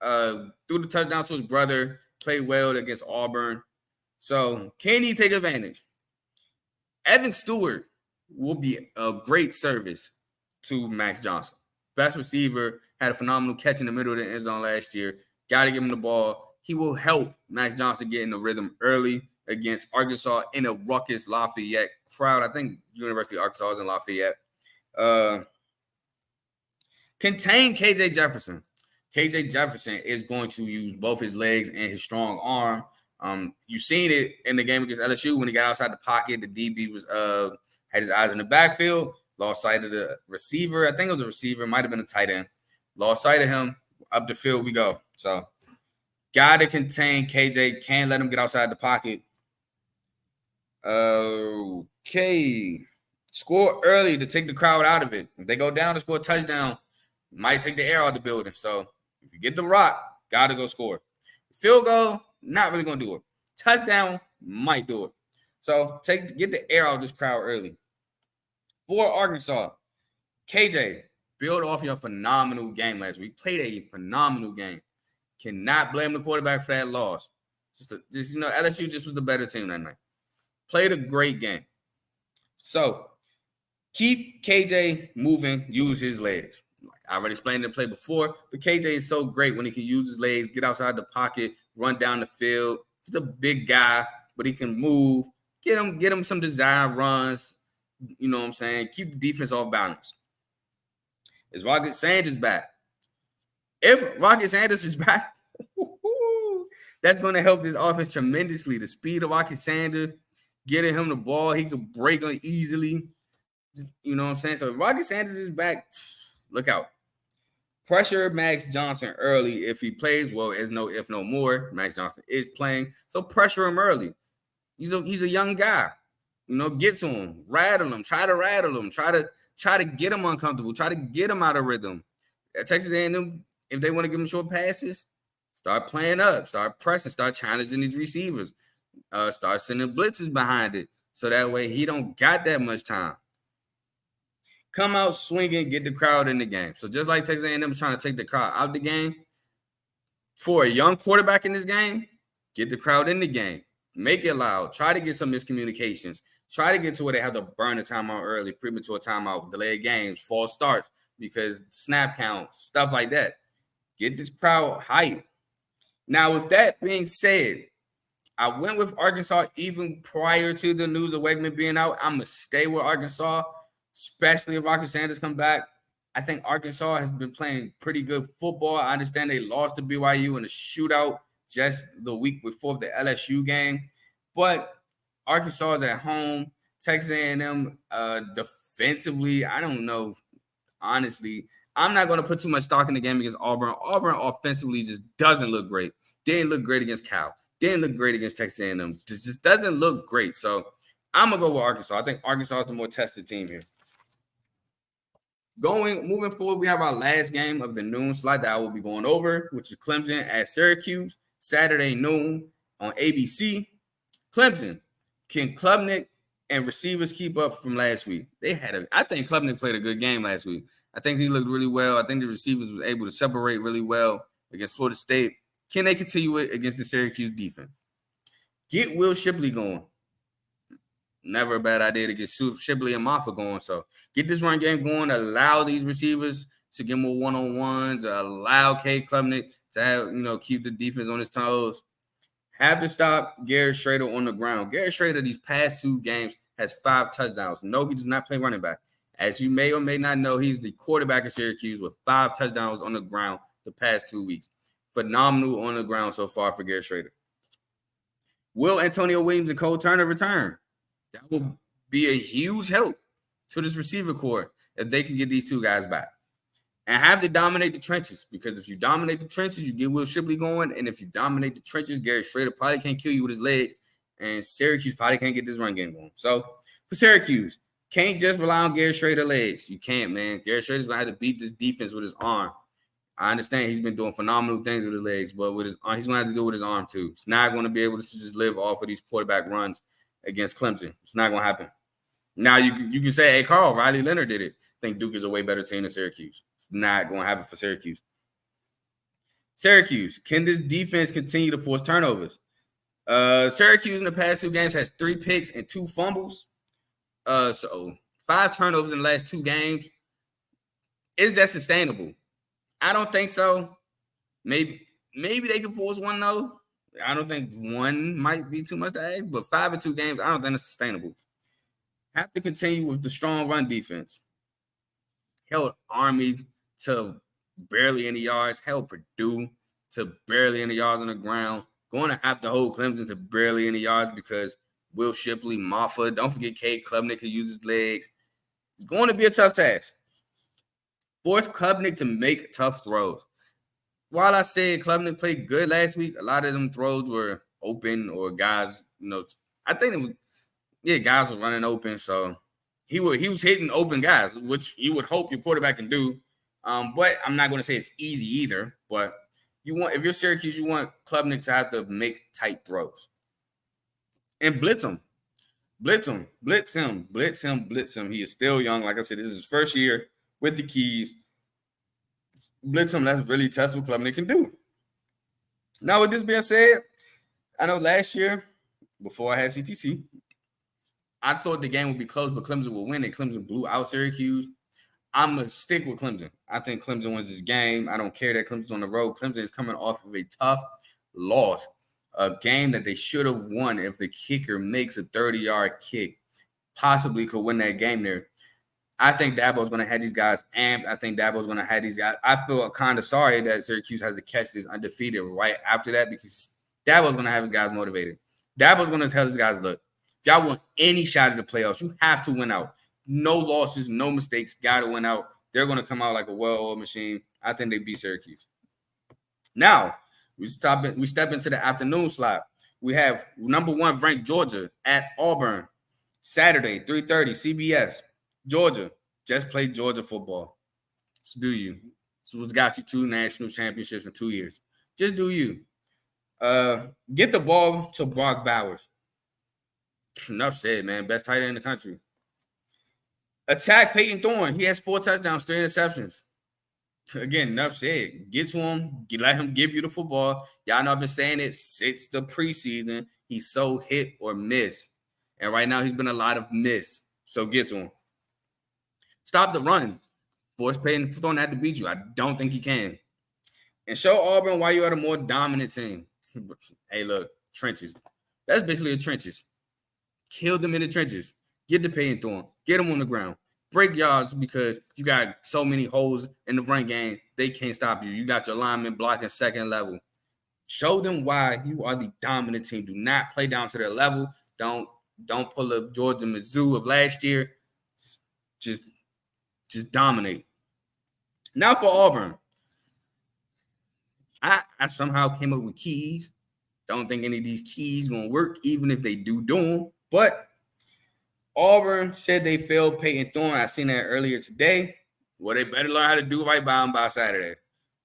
Threw the touchdown to his brother. Played well against Auburn. So can he take advantage? Evan Stewart will be a great service to Max Johnson. Best receiver, had a phenomenal catch in the middle of the end zone last year. Got to give him the ball. He will help Max Johnson get in the rhythm early against Arkansas in a ruckus Lafayette crowd. I think University of Arkansas is in Lafayette. Contain KJ Jefferson. KJ Jefferson is going to use both his legs and his strong arm. You've seen it in the game against LSU when he got outside the pocket. The DB was had his eyes in the backfield, lost sight of the receiver. I think it was a receiver, might have been a tight end. Lost sight of him. Up the field we go. So got to contain KJ. Can't let him get outside the pocket. Okay. Score early to take the crowd out of it. If they go down to score a touchdown, might take the air out of the building. So if you get the rock, got to go score. Field goal, not really going to do it. Touchdown, might do it. So get the air out of this crowd early. For Arkansas, KJ, build off your phenomenal game last week. Played a phenomenal game. Cannot blame the quarterback for that loss. LSU just was the better team that night. Played a great game. So keep KJ moving, use his legs. I already explained the play before, but KJ is so great when he can use his legs, get outside the pocket, run down the field. He's a big guy, but he can move. Get him some design runs. You know what I'm saying? Keep the defense off balance. Is Rocket Sanders back? If Rocket Sanders is back, that's going to help this offense tremendously. The speed of Rocket Sanders, getting him the ball, he could break on easily. You know what I'm saying? So if Rocket Sanders is back, look out. Pressure Max Johnson early if he plays well. There's no if no more. Max Johnson is playing, so pressure him early. He's a young guy. Get to him, rattle him, try to rattle him, try to get him uncomfortable, try to get him out of rhythm. At Texas A&M, if they want to give him short passes, start playing up, start pressing, start challenging these receivers, start sending blitzes behind it, so that way he don't got that much time. Come out swinging, get the crowd in the game. So just like Texas A&M is trying to take the crowd out of the game, for a young quarterback in this game, get the crowd in the game. Make it loud. Try to get some miscommunications. Try to get to where they have to burn a timeout early, premature timeout, delayed games, false starts, because snap count, stuff like that. Get this crowd hyped. Now, with that being said, I went with Arkansas even prior to the news of Wegman being out. I'm going to stay with Arkansas, especially if Rocket Sanders come back. I think Arkansas has been playing pretty good football. I understand they lost to BYU in a shootout just the week before the LSU game. But Arkansas is at home. Texas A&M defensively, I don't know. Honestly, I'm not going to put too much stock in the game against Auburn. Auburn offensively just doesn't look great. Didn't look great against Cal. Didn't look great against Texas A&M. Just doesn't look great. So I'm going to go with Arkansas. I think Arkansas is the more tested team here. Moving forward, we have our last game of the noon slot that I will be going over, which is Clemson at Syracuse, Saturday noon on ABC. Clemson, can Klubnik and receivers keep up from last week? I think Klubnik played a good game last week. I think he looked really well. I think the receivers were able to separate really well against Florida State. Can they continue it against the Syracuse defense? Get Will Shipley going. Never a bad idea to get Shipley and Moffa going. So get this run game going. Allow these receivers to get more one-on-ones. Allow K. Klubnik to have, keep the defense on his toes. Have to stop Garrett Schrader on the ground. Garrett Schrader, these past 2 games, has 5 touchdowns. No, he does not play running back. As you may or may not know, he's the quarterback of Syracuse with 5 touchdowns on the ground the past 2 weeks. Phenomenal on the ground so far for Garrett Schrader. Will Antonio Williams and Cole Turner return? That will be a huge help to this receiver core if they can get these 2 guys back. And have to dominate the trenches, because if you dominate the trenches, you get Will Shipley going. And if you dominate the trenches, Garrett Schrader probably can't kill you with his legs. And Syracuse probably can't get this run game going. So for Syracuse, can't just rely on Garrett Schrader legs. You can't, man. Garrett Schrader's going to have to beat this defense with his arm. I understand he's been doing phenomenal things with his legs, but with his arm, he's going to have to do it with his arm too. It's not going to be able to just live off of these quarterback runs against Clemson. It's not going to happen. Now you can say, hey, Carl, Riley Leonard did it. I think Duke is a way better team than Syracuse. It's not going to happen for Syracuse. Syracuse, can this defense continue to force turnovers? Syracuse in the past 2 games has 3 picks and 2 fumbles. So 5 turnovers in the last 2 games. Is that sustainable? I don't think so. Maybe they can force one though. I don't think 1 might be too much to ask, but 5 in 2 games, I don't think it's sustainable. Have to continue with the strong run defense. Held Army to barely any yards. Held Purdue to barely any yards on the ground. Going to have to hold Clemson to barely any yards because Will Shipley, Moffa, don't forget Cade Klubnik can use his legs. It's going to be a tough task. Force Klubnik to make tough throws. While I said Klubnik played good last week, a lot of them throws were open or guys, I think it was, guys were running open. So he was hitting open guys, which you would hope your quarterback can do. But I'm not going to say it's easy either. But if you're Syracuse, you want Klubnik to have to make tight throws. And blitz him. Blitz him. He is still young. Like I said, this is his first year with the keys. Blitz him. Let's really test what Klubnik can do. Now, with this being said, I know last year, before I had CTC, I thought the game would be close, but Clemson would win, and Clemson blew out Syracuse. I'm going to stick with Clemson. I think Clemson wins this game. I don't care that Clemson's on the road. Clemson is coming off of a tough loss, a game that they should have won if the kicker makes a 30-yard kick. Possibly could win that game there. I think Dabo's going to have these guys amped. I think Dabo's going to have these guys. I feel kind of sorry that Syracuse has to catch this undefeated right after that because Dabo's going to have his guys motivated. Dabo's going to tell his guys, look, if y'all want any shot at the playoffs, you have to win out. No losses, no mistakes, got to win out. They're going to come out like a well-oiled machine. I think they beat Syracuse. Now, we step into the afternoon slot. We have number 1 ranked Georgia at Auburn. Saturday, 3:30, CBS. Georgia. Just play Georgia football. Just do you. It's what's got you 2 national championships in 2 years. Just do you. Get the ball to Brock Bowers. Enough said, man. Best tight end in the country. Attack Peyton Thorne. He has 4 touchdowns, 3 interceptions. Again, enough said. Get to him. Let him give you the football. Y'all know I've been saying it since the preseason. He's so hit or miss. And right now he's been a lot of miss. So get to him. Stop the run. Force Peyton Thorne to have to beat you. I don't think he can. And show Auburn why you are the more dominant team. Hey, look, trenches. That's basically the trenches. Kill them in the trenches. Get the Peyton Thorne. Get them on the ground. Break yards because you got so many holes in the run game. They can't stop you. You got your linemen blocking second level. Show them why you are the dominant team. Do not play down to their level. Don't pull up Georgia Mizzou of last year. Just dominate. Now for Auburn. I somehow came up with keys. Don't think any of these keys going to work, even if they do them. But Auburn said they failed Peyton Thorne. I seen that earlier today. Well, they better learn how to do right by him by Saturday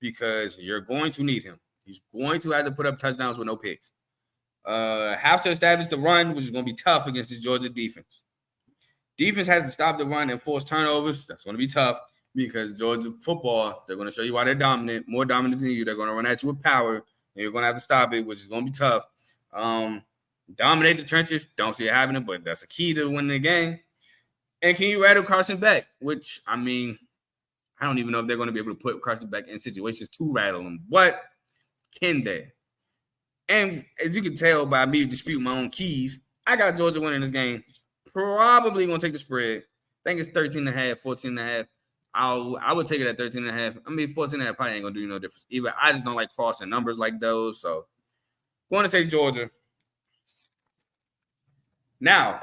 because you're going to need him. He's going to have to put up touchdowns with no picks. Have to establish the run, which is going to be tough against this Georgia defense. Defense has to stop the run and force turnovers. That's going to be tough because Georgia football, they're going to show you why they're dominant, more dominant than you. They're going to run at you with power, and you're going to have to stop it, which is going to be tough. Dominate the trenches. Don't see it happening, but that's a key to winning the game. And can you rattle Carson back? Which, I mean, I don't even know if they're going to be able to put Carson back in situations to rattle him, but can they? And as you can tell by me disputing my own keys, I got Georgia winning this game. Probably going to take the spread. I think it's 13.5, 14.5. I would take it at 13.5. I mean, 14.5 probably ain't going to do no difference. Either I just don't like crossing numbers like those. So, going to take Georgia. Now,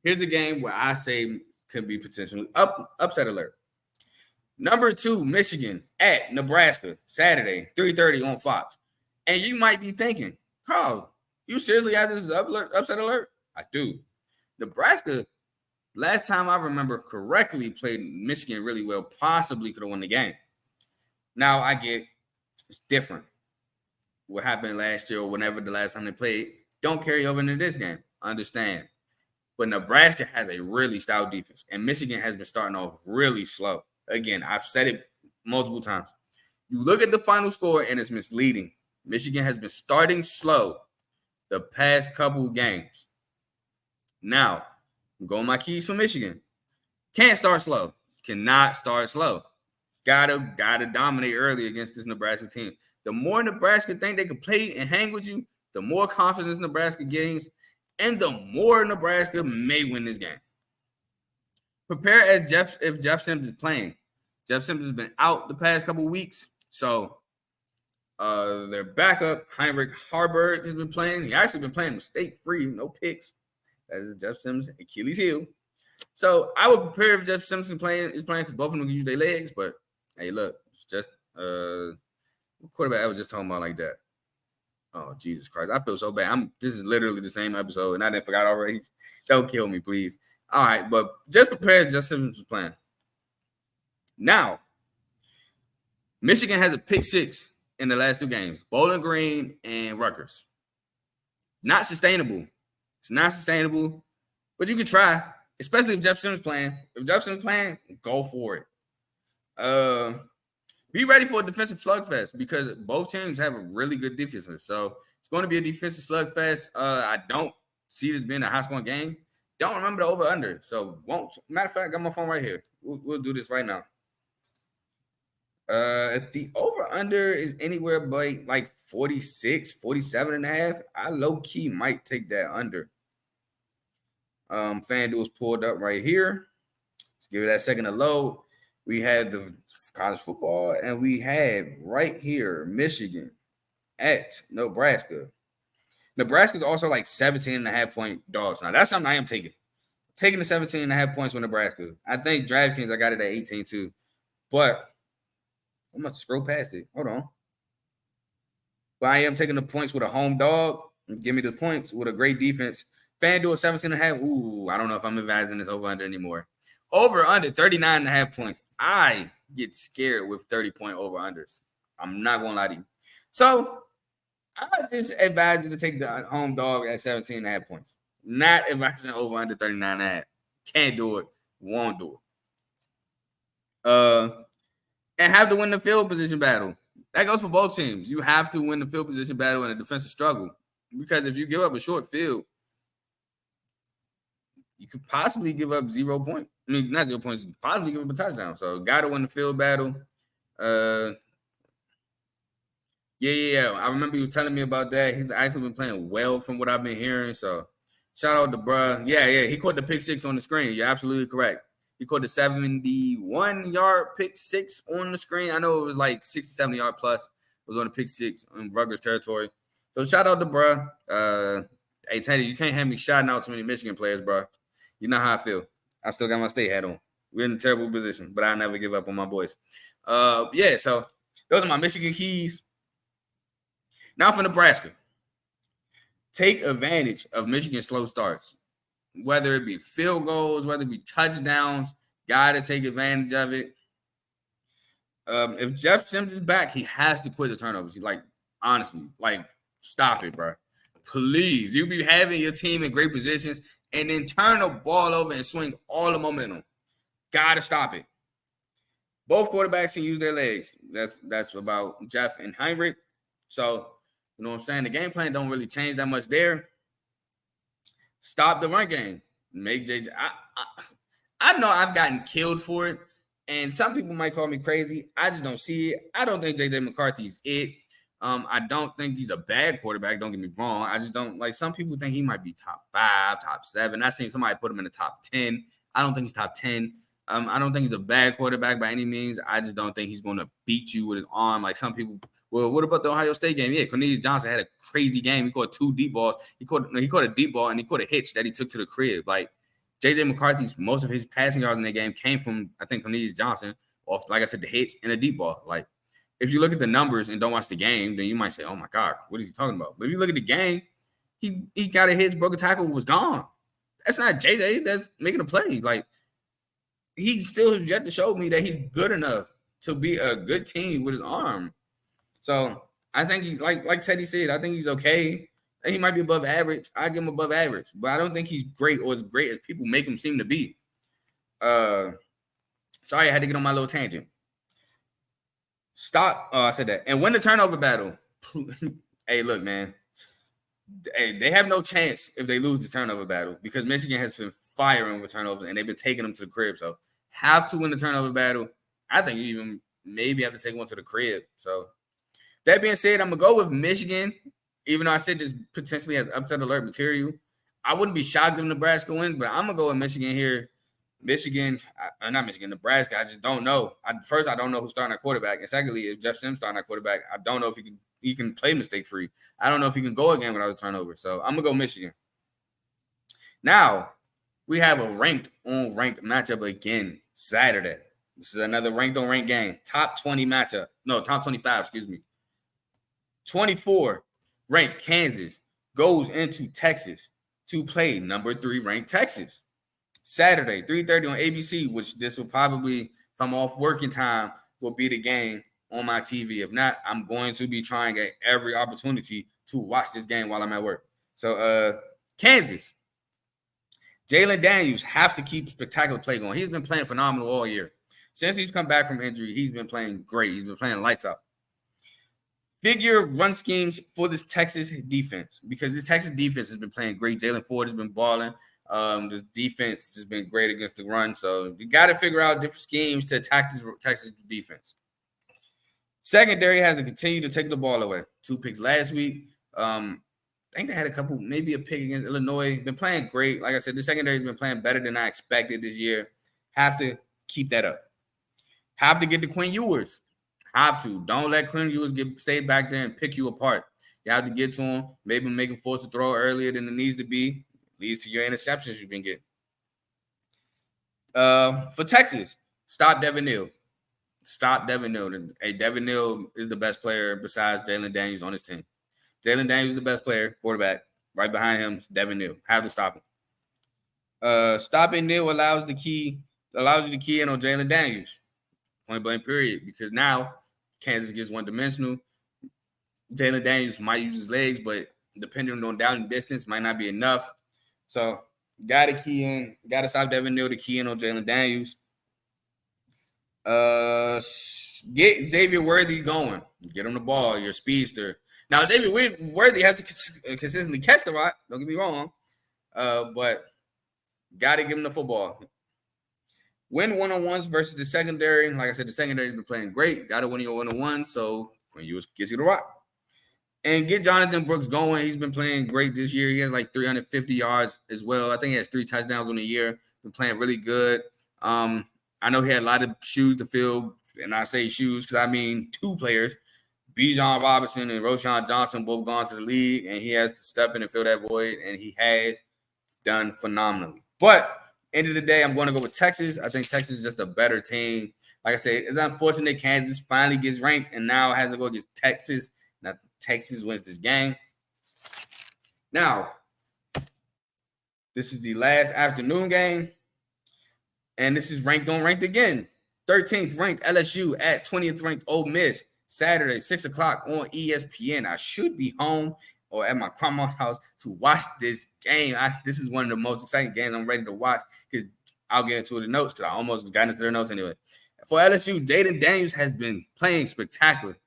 here's a game where I say could be potentially upset alert. Number 2, Michigan at Nebraska, Saturday, 3:30 on Fox. And you might be thinking, Carl, you seriously have this upset alert? I do. Nebraska, last time I remember correctly, played Michigan really well, possibly could have won the game. Now, I get it's different. What happened last year or whenever the last time they played, don't carry over into this game. I understand. But Nebraska has a really stout defense, and Michigan has been starting off really slow. Again, I've said it multiple times. You look at the final score, and it's misleading. Michigan has been starting slow the past couple games. Now, I'm going my keys for Michigan. Can't start slow. Cannot start slow. Gotta dominate early against this Nebraska team. The more Nebraska think they can play and hang with you, the more confidence Nebraska gains, and the more Nebraska may win this game. Prepare as if Jeff Sims is playing. Jeff Sims has been out the past couple weeks, so their backup Heinrich Harburg has been playing. He actually been playing mistake-free, no picks. That is Jeff Sims' Achilles heel. So I would prepare if Jeff Sims is playing because both of them can use their legs. But hey, look, it's just what quarterback I was just talking about like that. Oh, Jesus Christ. I feel so bad. This is literally the same episode, and I didn't forget already. Don't kill me, please. All right, but just prepare Jeff Sims was playing. Now, Michigan has a pick 6 in the last 2 games. Bowling Green and Rutgers. Not sustainable. It's not sustainable, but you can try, especially if Jeff Sims is playing. If Jeff Sims is playing, go for it. Be ready for a defensive slugfest because both teams have a really good defense. So it's going to be a defensive slugfest. I don't see this being a high-scoring game. Don't remember the over-under. So won't. Matter of fact, I got my phone right here. We'll do this right now. If the over-under is anywhere by like 46, 47 and a half, I low-key might take that under. FanDuel's pulled up right here. Let's give it that second to load. We had the college football, and we had right here Michigan at Nebraska. Nebraska's also like 17.5-point dogs. Now, that's something I am taking. Taking the 17.5 points with Nebraska. I think DraftKings, I got it at 18 too. But I'm going to scroll past it. Hold on. But I am taking the points with a home dog. Give me the points with a great defense. FanDuel 17.5. Ooh, I don't know if I'm advising this over-under anymore. Over-under 39.5 points. I get scared with 30-point over-unders. I'm not going to lie to you. So, I just advise you to take the home dog at 17.5 points. Not advising over-under 39.5. Can't do it. Won't do it. And have to win the field position battle. That goes for both teams. You have to win the field position battle in a defensive struggle. Because if you give up a short field, you could possibly give up 0 points. I mean, not 0 points, possibly give up a touchdown. So, got to win the field battle. Yeah. I remember you telling me about that. He's actually been playing well from what I've been hearing. So, shout out to bruh. Yeah. He caught the pick 6 on the screen. You're absolutely correct. He caught the 71-yard pick 6 on the screen. I know it was like 60, 70-yard plus. It was on the pick 6 in Rutgers territory. So, shout out to bruh. Hey, Teddy, you can't have me shouting out too many Michigan players, bruh. You know how I feel. I still got my state hat on. We're in a terrible position, but I never give up on my boys. Yeah, so those are my Michigan keys. Now for Nebraska. Take advantage of Michigan's slow starts. Whether it be field goals, whether it be touchdowns, got to take advantage of it. If Jeff Sims is back, he has to quit the turnovers. Honestly, stop it, bro. Please. You be having your team in great positions and then turn the ball over and swing all the momentum. Got to stop it. Both quarterbacks can use their legs. That's about Jeff and Heinrich. So, you know what I'm saying? The game plan don't really change that much there. Stop the run game. Make JJ. I know I've gotten killed for it, and some people might call me crazy. I just don't see it. I don't think JJ McCarthy's it. I don't think he's a bad quarterback. Don't get me wrong. I just don't some people think he might be top 5, top 7. I've seen somebody put him in the top 10. I don't think he's top 10. I don't think he's a bad quarterback by any means. I just don't think he's going to beat you with his arm like some people. Well, what about the Ohio State game? Yeah, Cornelius Johnson had a crazy game. He caught 2 deep balls. He caught a deep ball and he caught a hitch that he took to the crib. JJ McCarthy's most of his passing yards in that game came from I think Cornelius Johnson off, like I said, the hitch and a deep ball. If you look at the numbers and don't watch the game, then you might say, "Oh my God, what is he talking about?" But if you look at the game, he got a hitch, broke a tackle, was gone. That's not JJ. That's making a play. He still has yet to show me that he's good enough to be a good team with his arm. So I think he's like Teddy said. I think he's okay. He might be above average. I give him above average, but I don't think he's great or as great as people make him seem to be. Sorry, I had to get on my little tangent. Stop. I said that. And win the turnover battle. Hey, look, man. They have no chance if they lose the turnover battle because Michigan has been firing with turnovers and they've been taking them to the crib. So have to win the turnover battle. I think you even maybe have to take one to the crib. So that being said, I'm gonna go with Michigan, even though I said this potentially has upset alert material. I wouldn't be shocked if Nebraska wins, but I'm gonna go with Michigan here. Not Michigan, Nebraska. I just don't know. First, I don't know who's starting at quarterback, and secondly, if Jeff Sims starting at quarterback, I don't know if he can play mistake free. I don't know if he can go again without a turnover. So I'm gonna go Michigan. Now we have a ranked on ranked matchup again Saturday. This is another ranked on ranked game. Top 20 matchup. No, top 25. Excuse me. 24 ranked Kansas goes into Texas to play number 3 ranked Texas. Saturday, 3:30 on ABC, which this will probably, if I'm off working time, will be the game on my TV. If not, I'm going to be trying at every opportunity to watch this game while I'm at work. So, Kansas, Jalen Daniels have to keep spectacular play going. He's been playing phenomenal all year. Since he's come back from injury, he's been playing great. He's been playing lights out. Figure run schemes for this Texas defense because this Texas defense has been playing great. Jalen Ford has been balling. This defense has been great against the run. So you got to figure out different schemes to attack this Texas defense. Secondary has to continue to take the ball away. 2 picks last week. I think they had a couple, maybe a pick against Illinois. Been playing great. Like I said, the secondary has been playing better than I expected this year. Have to keep that up. Have to get to Quinn Ewers. Have to. Don't let Quinn Ewers stay back there and pick you apart. You have to get to him. Maybe make him force a throw earlier than it needs to be. Leads to your interceptions you've been getting. For Texas, stop Devin Neal. Stop Devin Neal. Hey, Devin Neal is the best player besides Jalen Daniels on his team. Jalen Daniels is the best player, quarterback. Right behind him is Devin Neal. Have to stop him. Stopping Neal allows you to key in on Jalen Daniels. Point blank period. Because now Kansas gets one-dimensional. Jalen Daniels might use his legs, but depending on down and distance, might not be enough. So, got to stop Devin Neal to key in on Jalen Daniels. Get Xavier Worthy going. Get him the ball. You're a speedster. Now, Xavier Worthy has to consistently catch the rock. Don't get me wrong. But got to give him the football. Win one-on-ones versus the secondary. Like I said, the secondary has been playing great. Got to win your one-on-one. So, when you gets you the rock. And get Jonathan Brooks going. He's been playing great this year. He has like 350 yards as well. I think he has 3 touchdowns on the year. Been playing really good. I know he had a lot of shoes to fill. And I say shoes because I mean 2 players. Bijan Robinson and Roshan Johnson both gone to the league. And he has to step in and fill that void. And he has done phenomenally. But end of the day, I'm going to go with Texas. I think Texas is just a better team. Like I said, it's unfortunate Kansas finally gets ranked. And now has to go against Texas. Now, Texas wins this game. Now, this is the last afternoon game. And this is ranked on ranked again. 13th ranked LSU at 20th ranked Ole Miss. Saturday, 6 o'clock on ESPN. I should be home or at my grandma's house to watch this game. This is one of the most exciting games I'm ready to watch because I'll get into the notes because I almost got into the notes anyway. For LSU, Jaden Daniels has been playing spectacular.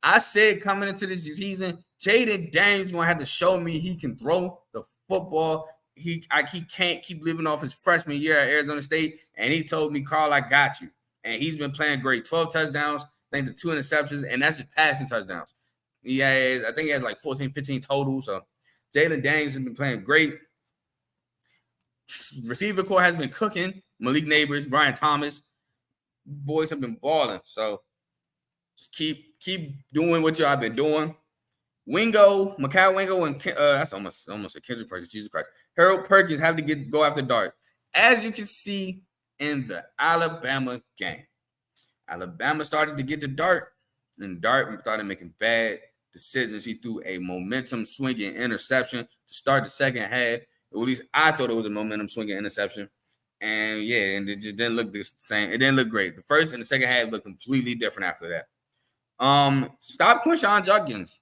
I said coming into this season, Jaden Daniels is going to have to show me he can throw the football. He can't keep living off his freshman year at Arizona State. And he told me, Carl, I got you. And he's been playing great. 12 touchdowns, I think the 2 interceptions, and that's just passing touchdowns. I think he has like 14, 15 total. So Jalen Daniels has been playing great. Receiver core has been cooking. Malik Neighbors, Brian Thomas. Boys have been balling. So just keep doing what y'all been doing. Macau Wingo, and that's almost a Kendrick Perkins. Jesus Christ. Harold Perkins have to go after Dart. As you can see in the Alabama game, Alabama started to get to Dart, and Dart started making bad decisions. He threw a momentum swinging interception to start the second half. Or at least I thought it was a momentum swinging interception. And and it just didn't look the same. It didn't look great. The first and the second half looked completely different after that. Stop Quinshon Judkins.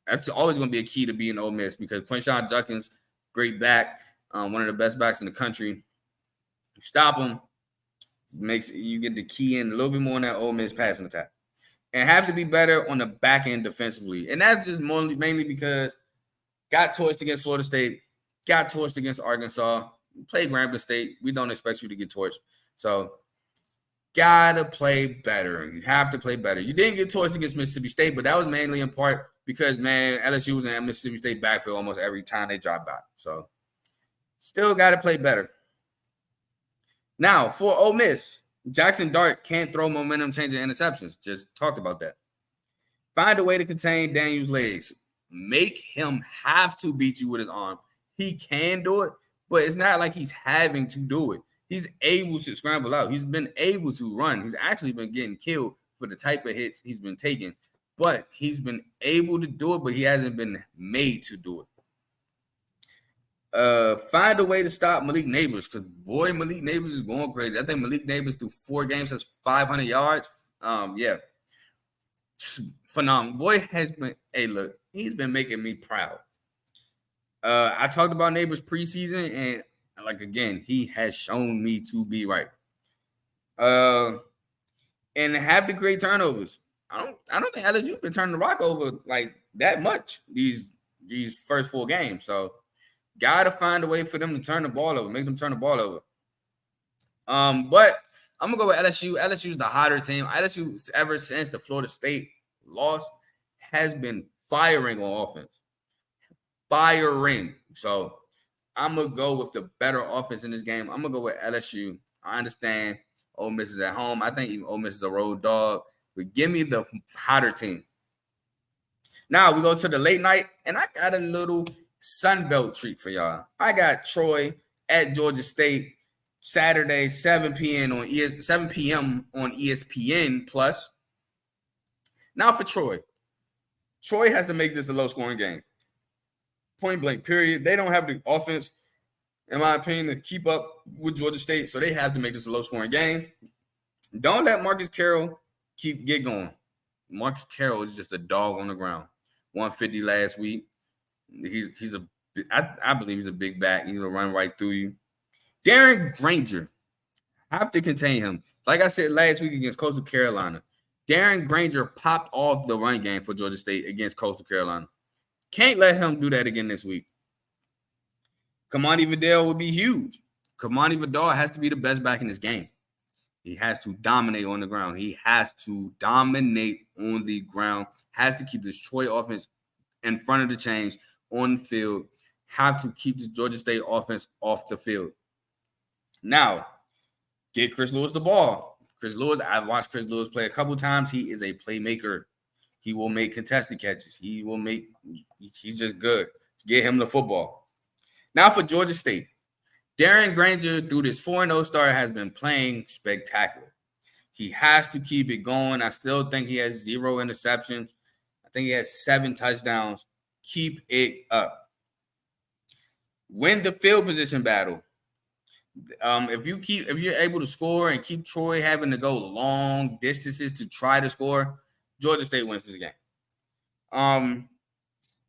That's always going to be a key to being Ole Miss because Quinshon Judkins, great back, one of the best backs in the country. Stop him, makes you get the key in a little bit more on that Ole Miss passing attack, and have to be better on the back end defensively. And that's just mainly because Got torched against Florida State. Got torched against Arkansas. Played Grambling State. We don't expect you to get torched. So, gotta play better. You have to play better. You didn't get torched against Mississippi State, but that was mainly in part because, man, LSU was in Mississippi State backfield almost every time they dropped back. So, still got to play better. Now, for Ole Miss, Jackson Dart can't throw momentum changing interceptions. Just talked about that. Find a way to contain Daniel's legs. Make him have to beat you with his arm. He can do it, but it's not like he's having to do it. He's able to scramble out. He's been able to run. He's actually been getting killed for the type of hits he's been taking, but he's been able to do it, but he hasn't been made to do it. Find a way to stop Malik Neighbors, because boy, Malik Neighbors is going crazy. I think Malik Neighbors through 4 games has 500 yards. Yeah, phenomenal. Boy has been. Hey, look, he's been making me proud. I talked about Neighbors preseason, and like again, he has shown me to be right. And have the great turnovers. I don't think LSU's been turning the rock over like that much these first 4 games. So gotta find a way for them to turn the ball over, make them turn the ball over. But I'm gonna go with LSU. LSU's the hotter team. LSU, ever since the Florida State loss, has been firing on offense. Firing. So I'm gonna go with the better offense in this game. I'm gonna go with LSU. I understand Ole Miss is at home. I think even Ole Miss is a road dog. But give me the hotter team. Now we go to the late night, and I got a little Sun Belt treat for y'all. I got Troy at Georgia State Saturday, 7 p.m. on ESPN Plus. Now for Troy. Troy has to make this a low-scoring game. Point blank, period. They don't have the offense, in my opinion, to keep up with Georgia State, so they have to make this a low-scoring game. Don't let Marcus Carroll get going. Marcus Carroll is just a dog on the ground. 150 last week. I believe he's a big back. He's gonna run right through you. Darren Granger, have to contain him. Like I said last week against Coastal Carolina, Darren Granger popped off the run game for Georgia State against Coastal Carolina. Can't let him do that again this week. Kamani Vidal would be huge. Kamani Vidal has to be the best back in this game. He has to dominate on the ground. Has to keep this Troy offense in front of the chains on the field. Have to keep this Georgia State offense off the field. Now, get Chris Lewis the ball. Chris Lewis, I've watched Chris Lewis play a couple times. He is a playmaker. He will make contested catches. He's just good. Get him the football. Now for Georgia State. Darren Granger, through this 4-0 start, has been playing spectacular. He has to keep it going. I still think he has 0 interceptions. I think he has 7 touchdowns. Keep it up. Win the field position battle. If you're able to score and keep Troy having to go long distances to try to score, Georgia State wins this game.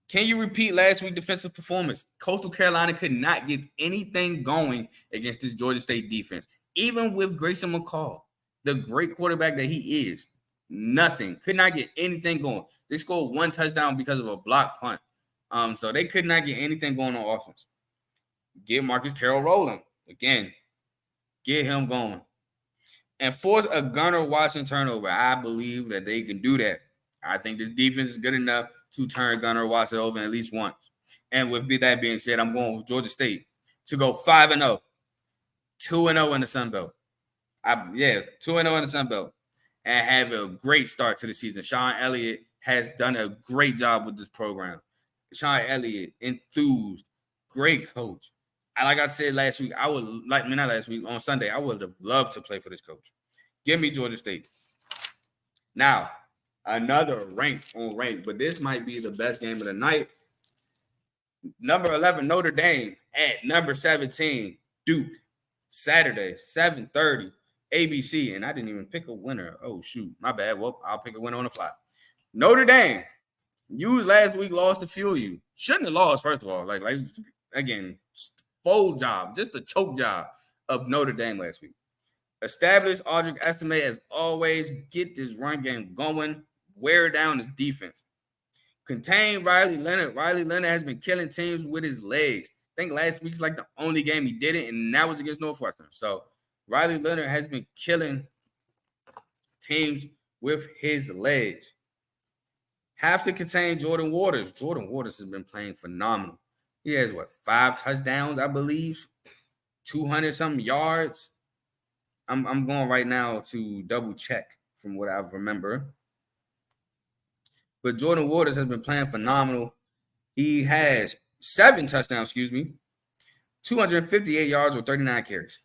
Can you repeat last week's defensive performance? Coastal Carolina could not get anything going against this Georgia State defense. Even with Grayson McCall, the great quarterback that he is, nothing. Could not get anything going. They scored 1 touchdown because of a blocked punt. So they could not get anything going on offense. Get Marcus Carroll rolling. Again, get him going. And force a Gunnar Watson turnover. I believe that they can do that. I think this defense is good enough to turn Gunnar Watson over at least once. And with that being said, I'm going with Georgia State to go 5-0. 2-0 in the Sun Belt. 2-0 in the Sun Belt. And have a great start to the season. Sean Elliott has done a great job with this program. Sean Elliott, enthused, great coach. Like I said last week, on Sunday, I would have loved to play for this coach. Give me Georgia State. Now, another rank, but this might be the best game of the night. Number 11, Notre Dame at number 17, Duke. Saturday, 7:30, ABC. And I didn't even pick a winner. Oh, shoot. My bad. Well, I'll pick a winner on the fly. Notre Dame. You last week lost to fuel you. Shouldn't have lost, first of all. Like again, fold job, just a choke job of Notre Dame last week. Establish Audric Estime as always. Get this run game going. Wear down his defense. Contain Riley Leonard. Riley Leonard has been killing teams with his legs. I think last week's like the only game he did it, and that was against Northwestern. So Riley Leonard has been killing teams with his legs. Have to contain Jordan Waters. Jordan Waters has been playing phenomenal. He has, 5 touchdowns, I believe, 200-something yards. I'm going right now to double check from what I remember. But Jordan Waters has been playing phenomenal. He has 7 touchdowns, 258 yards or 39 carries.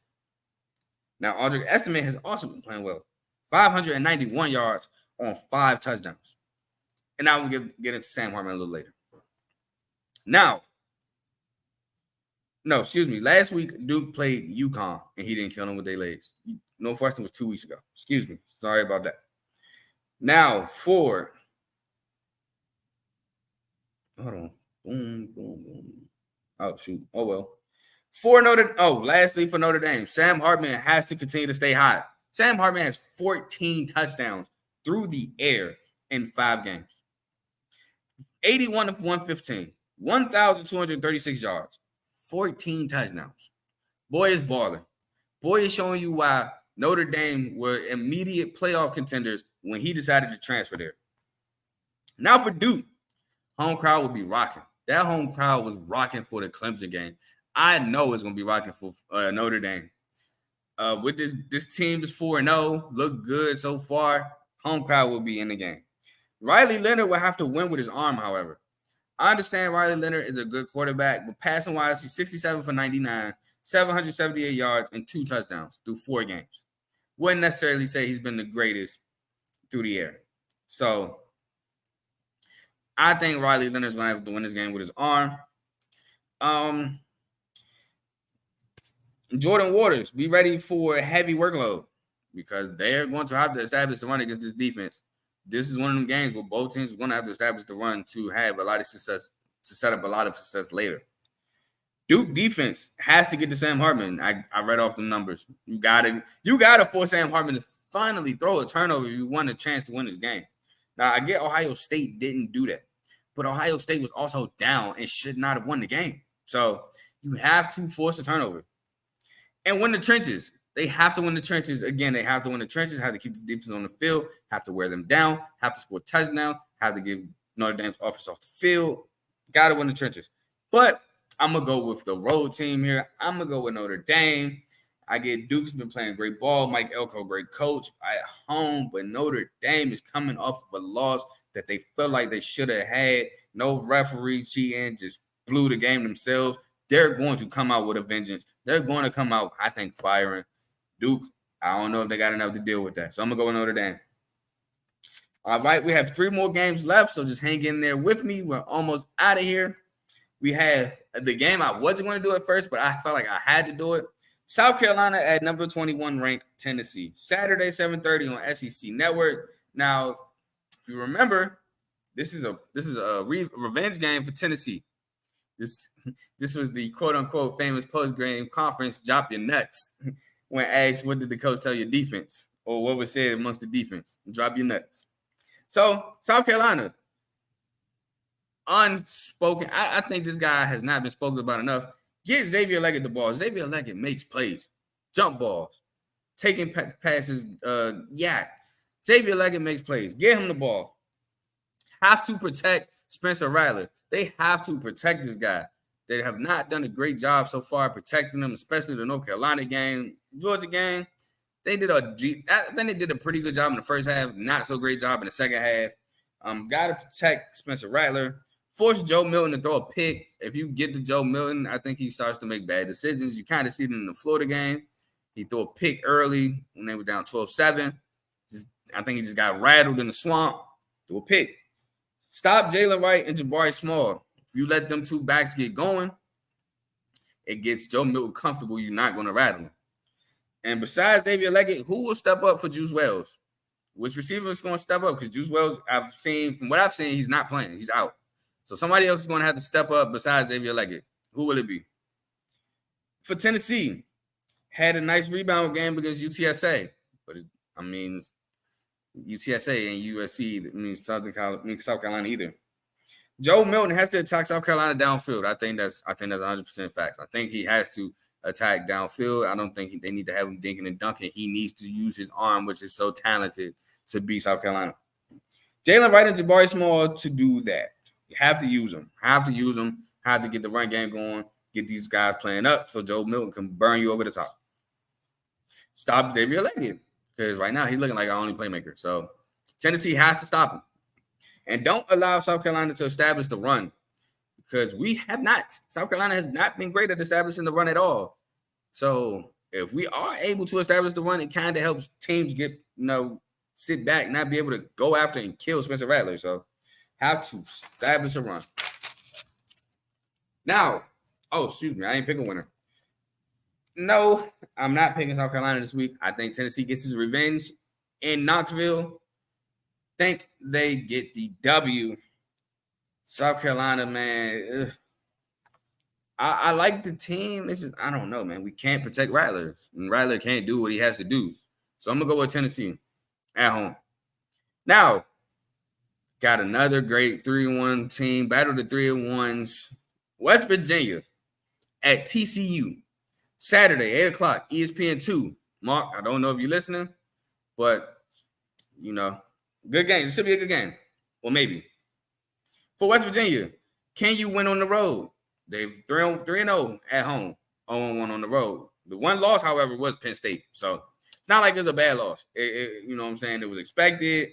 Now, Audric Estimate has also been playing well. 591 yards on 5 touchdowns. And I will get into Sam Hartman a little later. Last week, Duke played UConn, and he didn't kill them with their legs. Northwestern was 2 weeks ago. Sorry about that. Now, hold on. Boom. Oh, shoot. Oh, well. Lastly, for Notre Dame, Sam Hartman has to continue to stay hot. Sam Hartman has 14 touchdowns through the air in 5 games. 81 of 115, 1,236 yards, 14 touchdowns. Boy is balling. Boy is showing you why Notre Dame were immediate playoff contenders when he decided to transfer there. Now for Duke, home crowd will be rocking. That home crowd was rocking for the Clemson game. I know it's going to be rocking for Notre Dame. With this team is 4-0, look good so far. Home crowd will be in the game. Riley Leonard will have to win with his arm, however. I understand Riley Leonard is a good quarterback, but passing-wise, he's 67 for 99, 778 yards, and 2 touchdowns through 4 games. Wouldn't necessarily say he's been the greatest through the air. So I think Riley Leonard's going to have to win this game with his arm. Jordan Waters, be ready for a heavy workload because they're going to have to establish the run against this defense. This is one of them games where both teams are going to have to establish the run to have a lot of success, to set up a lot of success later. Duke defense has to get to Sam Hartman. I read off the numbers. You gotta force Sam Hartman to finally throw a turnover if you want a chance to win this game. Now, I get Ohio State didn't do that, but Ohio State was also down and should not have won the game. So you have to force a turnover and win the trenches. They have to win the trenches. Again, they have to win the trenches, have to keep the defense on the field, have to wear them down, have to score a touchdown, have to get Notre Dame's offense off the field. Got to win the trenches. But I'm going to go with the road team here. I'm going to go with Notre Dame. I get Duke's been playing great ball. Mike Elko, great coach at home. But Notre Dame is coming off of a loss that they felt like they should have had. No referee cheating, just blew the game themselves. They're going to come out with a vengeance. They're going to come out, I think, firing. Duke, I don't know if they got enough to deal with that. So I'm going to go with Notre Dame. All right, we have 3 more games left, so just hang in there with me. We're almost out of here. We have the game I wasn't going to do at first, but I felt like I had to do it. South Carolina at number 21 ranked Tennessee. Saturday, 7:30 on SEC Network. Now, if you remember, this is a revenge game for Tennessee. This was the quote-unquote famous post-game conference, drop your nuts. When asked, what did the coach tell your defense? Or what was said amongst the defense? Drop your nuts. So, South Carolina, unspoken. I think this guy has not been spoken about enough. Get Xavier Leggett the ball. Xavier Leggett makes plays, jump balls, taking passes. Xavier Leggett makes plays. Get him the ball. Have to protect Spencer Rattler. They have to protect this guy. They have not done a great job so far protecting him, especially the North Carolina game, Georgia game. I think they did a pretty good job in the first half, not so great job in the second half. Got to protect Spencer Rattler. Force Joe Milton to throw a pick. If you get to Joe Milton, I think he starts to make bad decisions. You kind of see it in the Florida game. He threw a pick early when they were down 12-7. I think he just got rattled in the swamp. Threw a pick. Stop Jalen Wright and Jabari Small. If you let them 2 backs get going, it gets Joe Milton comfortable. You're not going to rattle him. And besides Xavier Leggett, who will step up for Juice Wells? Which receiver is going to step up? Because Juice Wells, from what I've seen, he's not playing. He's out. So somebody else is going to have to step up besides Xavier Leggett. Who will it be? For Tennessee, had a nice rebound game against UTSA. But, UTSA and USC, that means South Carolina either. Joe Milton has to attack South Carolina downfield. I think that's 100% facts. I think he has to attack downfield. I don't think they need to have him dinking and dunking. He needs to use his arm, which is so talented, to beat South Carolina. Jalen Wright and Jabari Small to do that. You have to use them. Have to get the run game going. Get these guys playing up so Joe Milton can burn you over the top. Stop Xavier Leggett because right now he's looking like our only playmaker. So Tennessee has to stop him. And don't allow South Carolina to establish the run because we have not. South Carolina has not been great at establishing the run at all. So if we are able to establish the run, it kind of helps teams get, sit back, not be able to go after and kill Spencer Rattler. So have to establish a run. Now, I ain't picking a winner. No, I'm not picking South Carolina this week. I think Tennessee gets his revenge in Knoxville. Think they get the W. South Carolina, man. I like the team. I don't know, man. We can't protect Rattler. And Rattler can't do what he has to do. So I'm going to go with Tennessee at home. Now, got another great 3-1 team. Battle the 3-1s. West Virginia at TCU. Saturday, 8 o'clock, ESPN 2. Mark, I don't know if you're listening, but, good game. It should be a good game. Well, maybe. For West Virginia, can you win on the road? They've 3-0 at home, 0-1 on the road. The one loss, however, was Penn State. So it's not like it's a bad loss. You know what I'm saying? It was expected.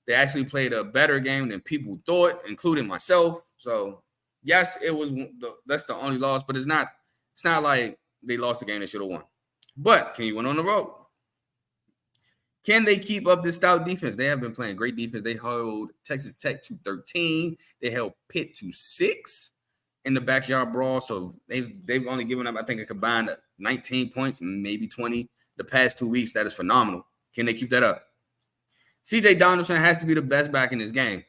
They actually played a better game than people thought, including myself. So, yes, that's the only loss, but it's not like they lost the game they should have won. But can you win on the road? Can they keep up this stout defense? They have been playing great defense. They held Texas Tech to 13. They held Pitt to 6 in the backyard brawl. So they've only given up, I think, a combined 19 points, maybe 20 the past 2 weeks. That is phenomenal. Can they keep that up? CJ Donaldson has to be the best back in this game.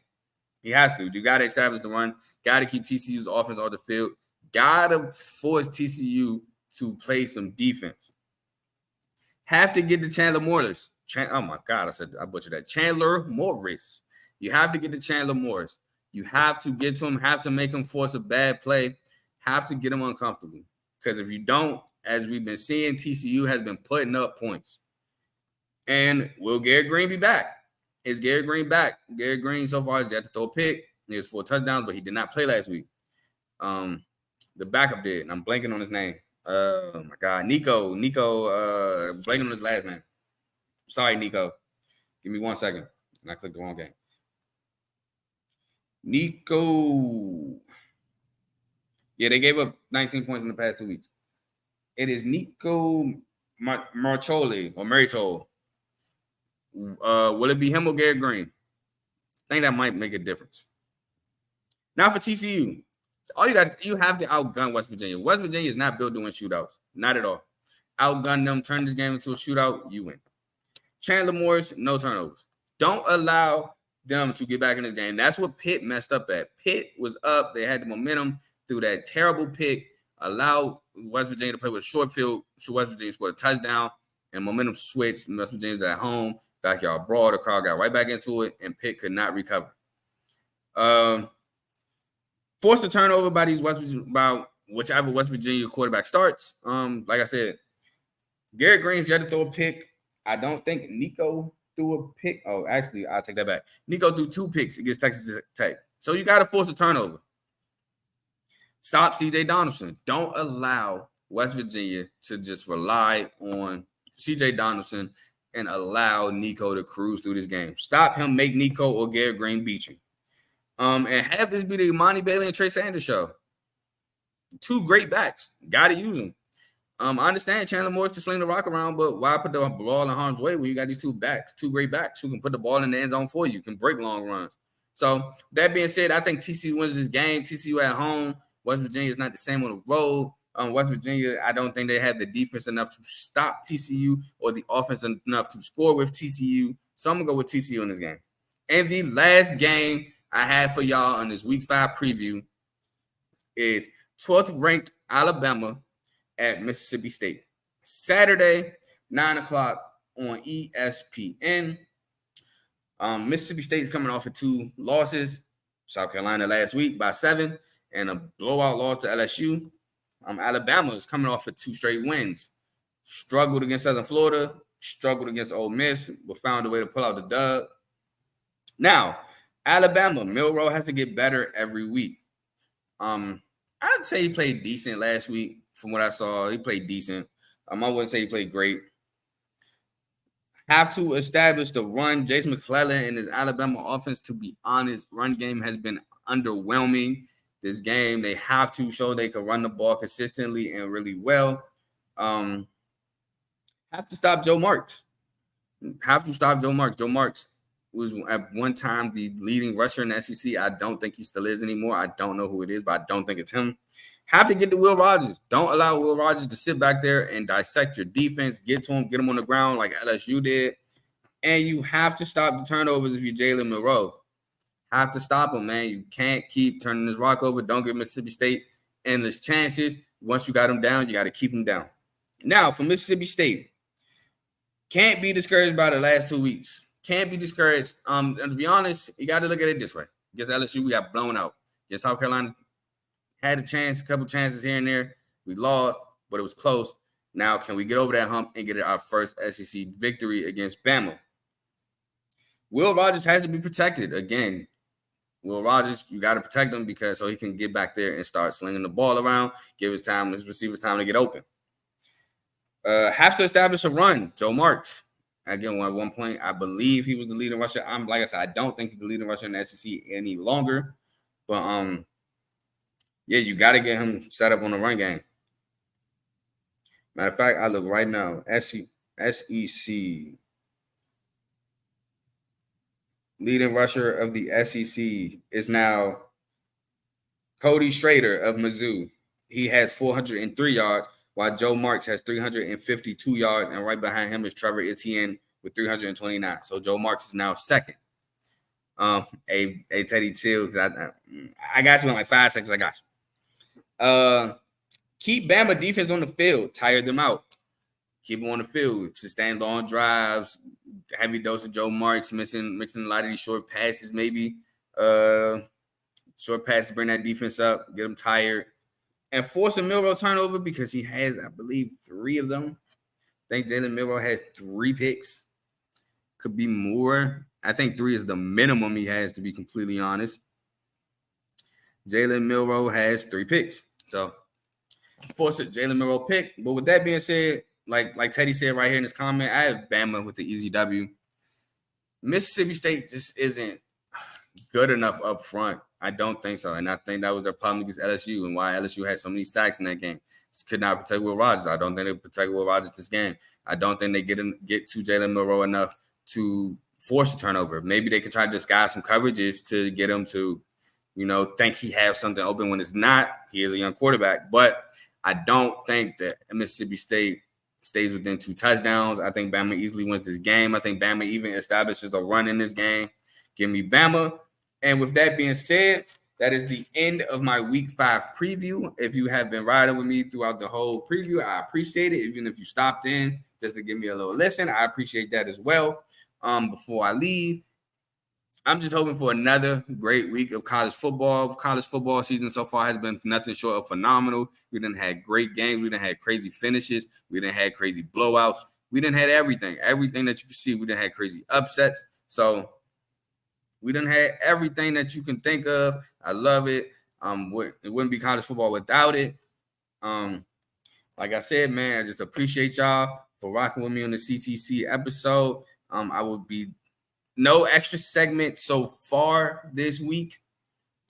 He has to. You got to establish the run. Got to keep TCU's offense off the field. Got to force TCU to play some defense. Have to get to Chandler Morris. Oh, my God. I butchered that. Chandler Morris. You have to get to Chandler Morris. You have to get to him. Have to make him force a bad play. Have to get him uncomfortable. Because if you don't, as we've been seeing, TCU has been putting up points. And will Garrett Green be back? Is Garrett Green back? Garrett Green so far has yet to throw a pick. He has 4 touchdowns, but he did not play last week. The backup did, and I'm blanking on his name. Oh, my God. Nico, blanking on his last name. Sorry, Nico. Give me 1 second. And I clicked the wrong game. Nico. Yeah, they gave up 19 points in the past 2 weeks. It is Nico Marcholi or Maritol. Will it be him or Garrett Green? I think that might make a difference. Now for TCU. You have to outgun West Virginia. West Virginia is not built doing shootouts. Not at all. Outgun them, turn this game into a shootout, you win. Chandler Morris, no turnovers. Don't allow them to get back in this game. That's what Pitt messed up at. Pitt was up. They had the momentum through that terrible pick. Allowed West Virginia to play with a short field. So West Virginia scored a touchdown and momentum switched. West Virginia's at home. Backyard brawl. The crowd got right back into it, and Pitt could not recover. Forced a turnover by whichever West Virginia quarterback starts. Like I said, Garrett Green's yet to throw a pick. I don't think Nico threw a pick. Oh, actually, I'll take that back. Nico threw 2 picks against Texas Tech. So you got to force a turnover. Stop CJ Donaldson. Don't allow West Virginia to just rely on CJ Donaldson and allow Nico to cruise through this game. Stop him. Make Nico or Garrett Green beat you. And have this be the Imani Bailey and Trey Sanders show. 2 great backs. Got to use them. I understand Chandler Morris can sling the rock around, but why put the ball in harm's way when you got these 2 great backs who can put the ball in the end zone for you, can break long runs. So that being said, I think TCU wins this game. TCU at home. West Virginia is not the same on the road. West Virginia, I don't think they have the defense enough to stop TCU or the offense enough to score with TCU. So I'm going to go with TCU in this game. And the last game I have for y'all on this Week 5 preview is 12th ranked Alabama at Mississippi State. Saturday, 9 o'clock on ESPN. Mississippi State is coming off of 2 losses South Carolina last week by 7, and a blowout loss to LSU. Alabama is coming off of 2 straight wins. Struggled against Southern Florida, struggled against Ole Miss, but found a way to pull out the dub. Now, Alabama, Milroe has to get better every week. I'd say he played decent last week. From what I saw, he played decent. I wouldn't say he played great. Have to establish the run. Jace McClellan and his Alabama offense, to be honest, run game has been underwhelming this game. They have to show they can run the ball consistently and really well. Have to stop Joe Marks. Joe Marks was at one time the leading rusher in the SEC. I don't think he still is anymore. I don't know who it is, but I don't think it's him. Have to get to Will Rogers. Don't allow Will Rogers to sit back there and dissect your defense. Get to him, get him on the ground like LSU did. And you have to stop the turnovers if you're Jalen Milroe. Have to stop him, man. You can't keep turning this rock over. Don't give Mississippi State endless chances. Once you got him down, you got to keep him down. Now, for Mississippi State, can't be discouraged by the last 2 weeks. Can't be discouraged. And to be honest, you got to look at it this way. Against LSU, we got blown out. Against South Carolina, had a chance, a couple chances here and there. We lost, but it was close. Now, can we get over that hump and get our first SEC victory against Bama? Will Rogers has to be protected. Again, Will Rogers, you got to protect him because so he can get back there and start slinging the ball around, give his receivers time to get open. Have to establish a run. Joe Marks. Again, at one point, I believe he was the leading rusher. Like I said, I don't think he's the leading rusher in the SEC any longer. But yeah, you got to get him set up on the run game. Matter of fact, I look right now. SEC leading rusher of the SEC is now Cody Schrader of Mizzou. He has 403 yards, while Joe Marks has 352 yards, and right behind him is Trevor Etienne with 329. So Joe Marks is now second. Hey Teddy, chill, because I got you in like 5 seconds. I got you. Keep Bama defense on the field. Tire them out. Keep them on the field. Sustain long drives. Heavy dose of Joe Marks, mixing a lot of these short passes, maybe. Short passes, bring that defense up, get them tired. And force a Milroe turnover because he has, I believe, 3 of them. I think Jalen Milroe has 3 picks. Could be more. I think 3 is the minimum he has, to be completely honest. Jalen Milroe has 3 picks. So, force a Jalen Milroe pick. But with that being said, like Teddy said right here in his comment, I have Bama with the easy W. Mississippi State just isn't good enough up front. I don't think so. And I think that was their problem against LSU and why LSU had so many sacks in that game. Just could not protect Will Rogers. I don't think they protect Will Rogers this game. I don't think they get to Jalen Milroe enough to force a turnover. Maybe they could try to disguise some coverages to get him to, think he has something open when it's not. He is a young quarterback. But I don't think that Mississippi State stays within 2 touchdowns. I think Bama easily wins this game. I think Bama even establishes a run in this game. Give me Bama. And with that being said, that is the end of my Week 5 preview. If you have been riding with me throughout the whole preview, I appreciate it. Even if you stopped in just to give me a little listen, I appreciate that as well. Before I leave, I'm just hoping for another great week of college football. College football season so far has been nothing short of phenomenal. We done had great games. We done had crazy finishes. We done had crazy blowouts. We done had everything. Everything that you can see. We done had crazy upsets. So we done had everything that you can think of. I love it. It wouldn't be college football without it. Like I said, man, I just appreciate y'all for rocking with me on the CTC episode. I will be no extra segment so far this week.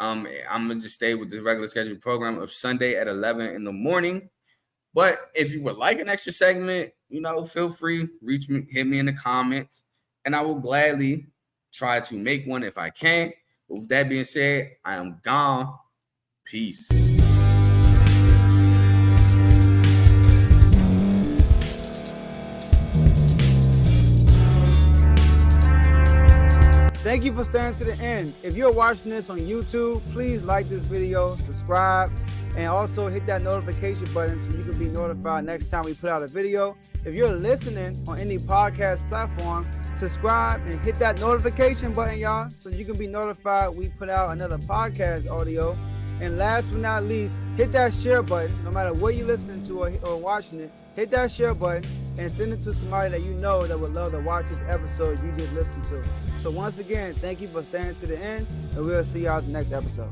I'm gonna just stay with the regular scheduled program of Sunday at 11 in the morning. But if you would like an extra segment, feel free, reach me, hit me in the comments, and I will gladly try to make one if I can. But with that being said, I am gone. Peace. Thank you for staying to the end. If you're watching this on YouTube, please like this video, subscribe, and also hit that notification button so you can be notified next time we put out a video. If you're listening on any podcast platform, subscribe, and hit that notification button, y'all, so you can be notified we put out another podcast audio. And last but not least, hit that share button. No matter what you're listening to or watching it, hit that share button and send it to somebody that you know that would love to watch this episode you just listened to. So once again, thank you for staying to the end, and we'll see y'all at the next episode.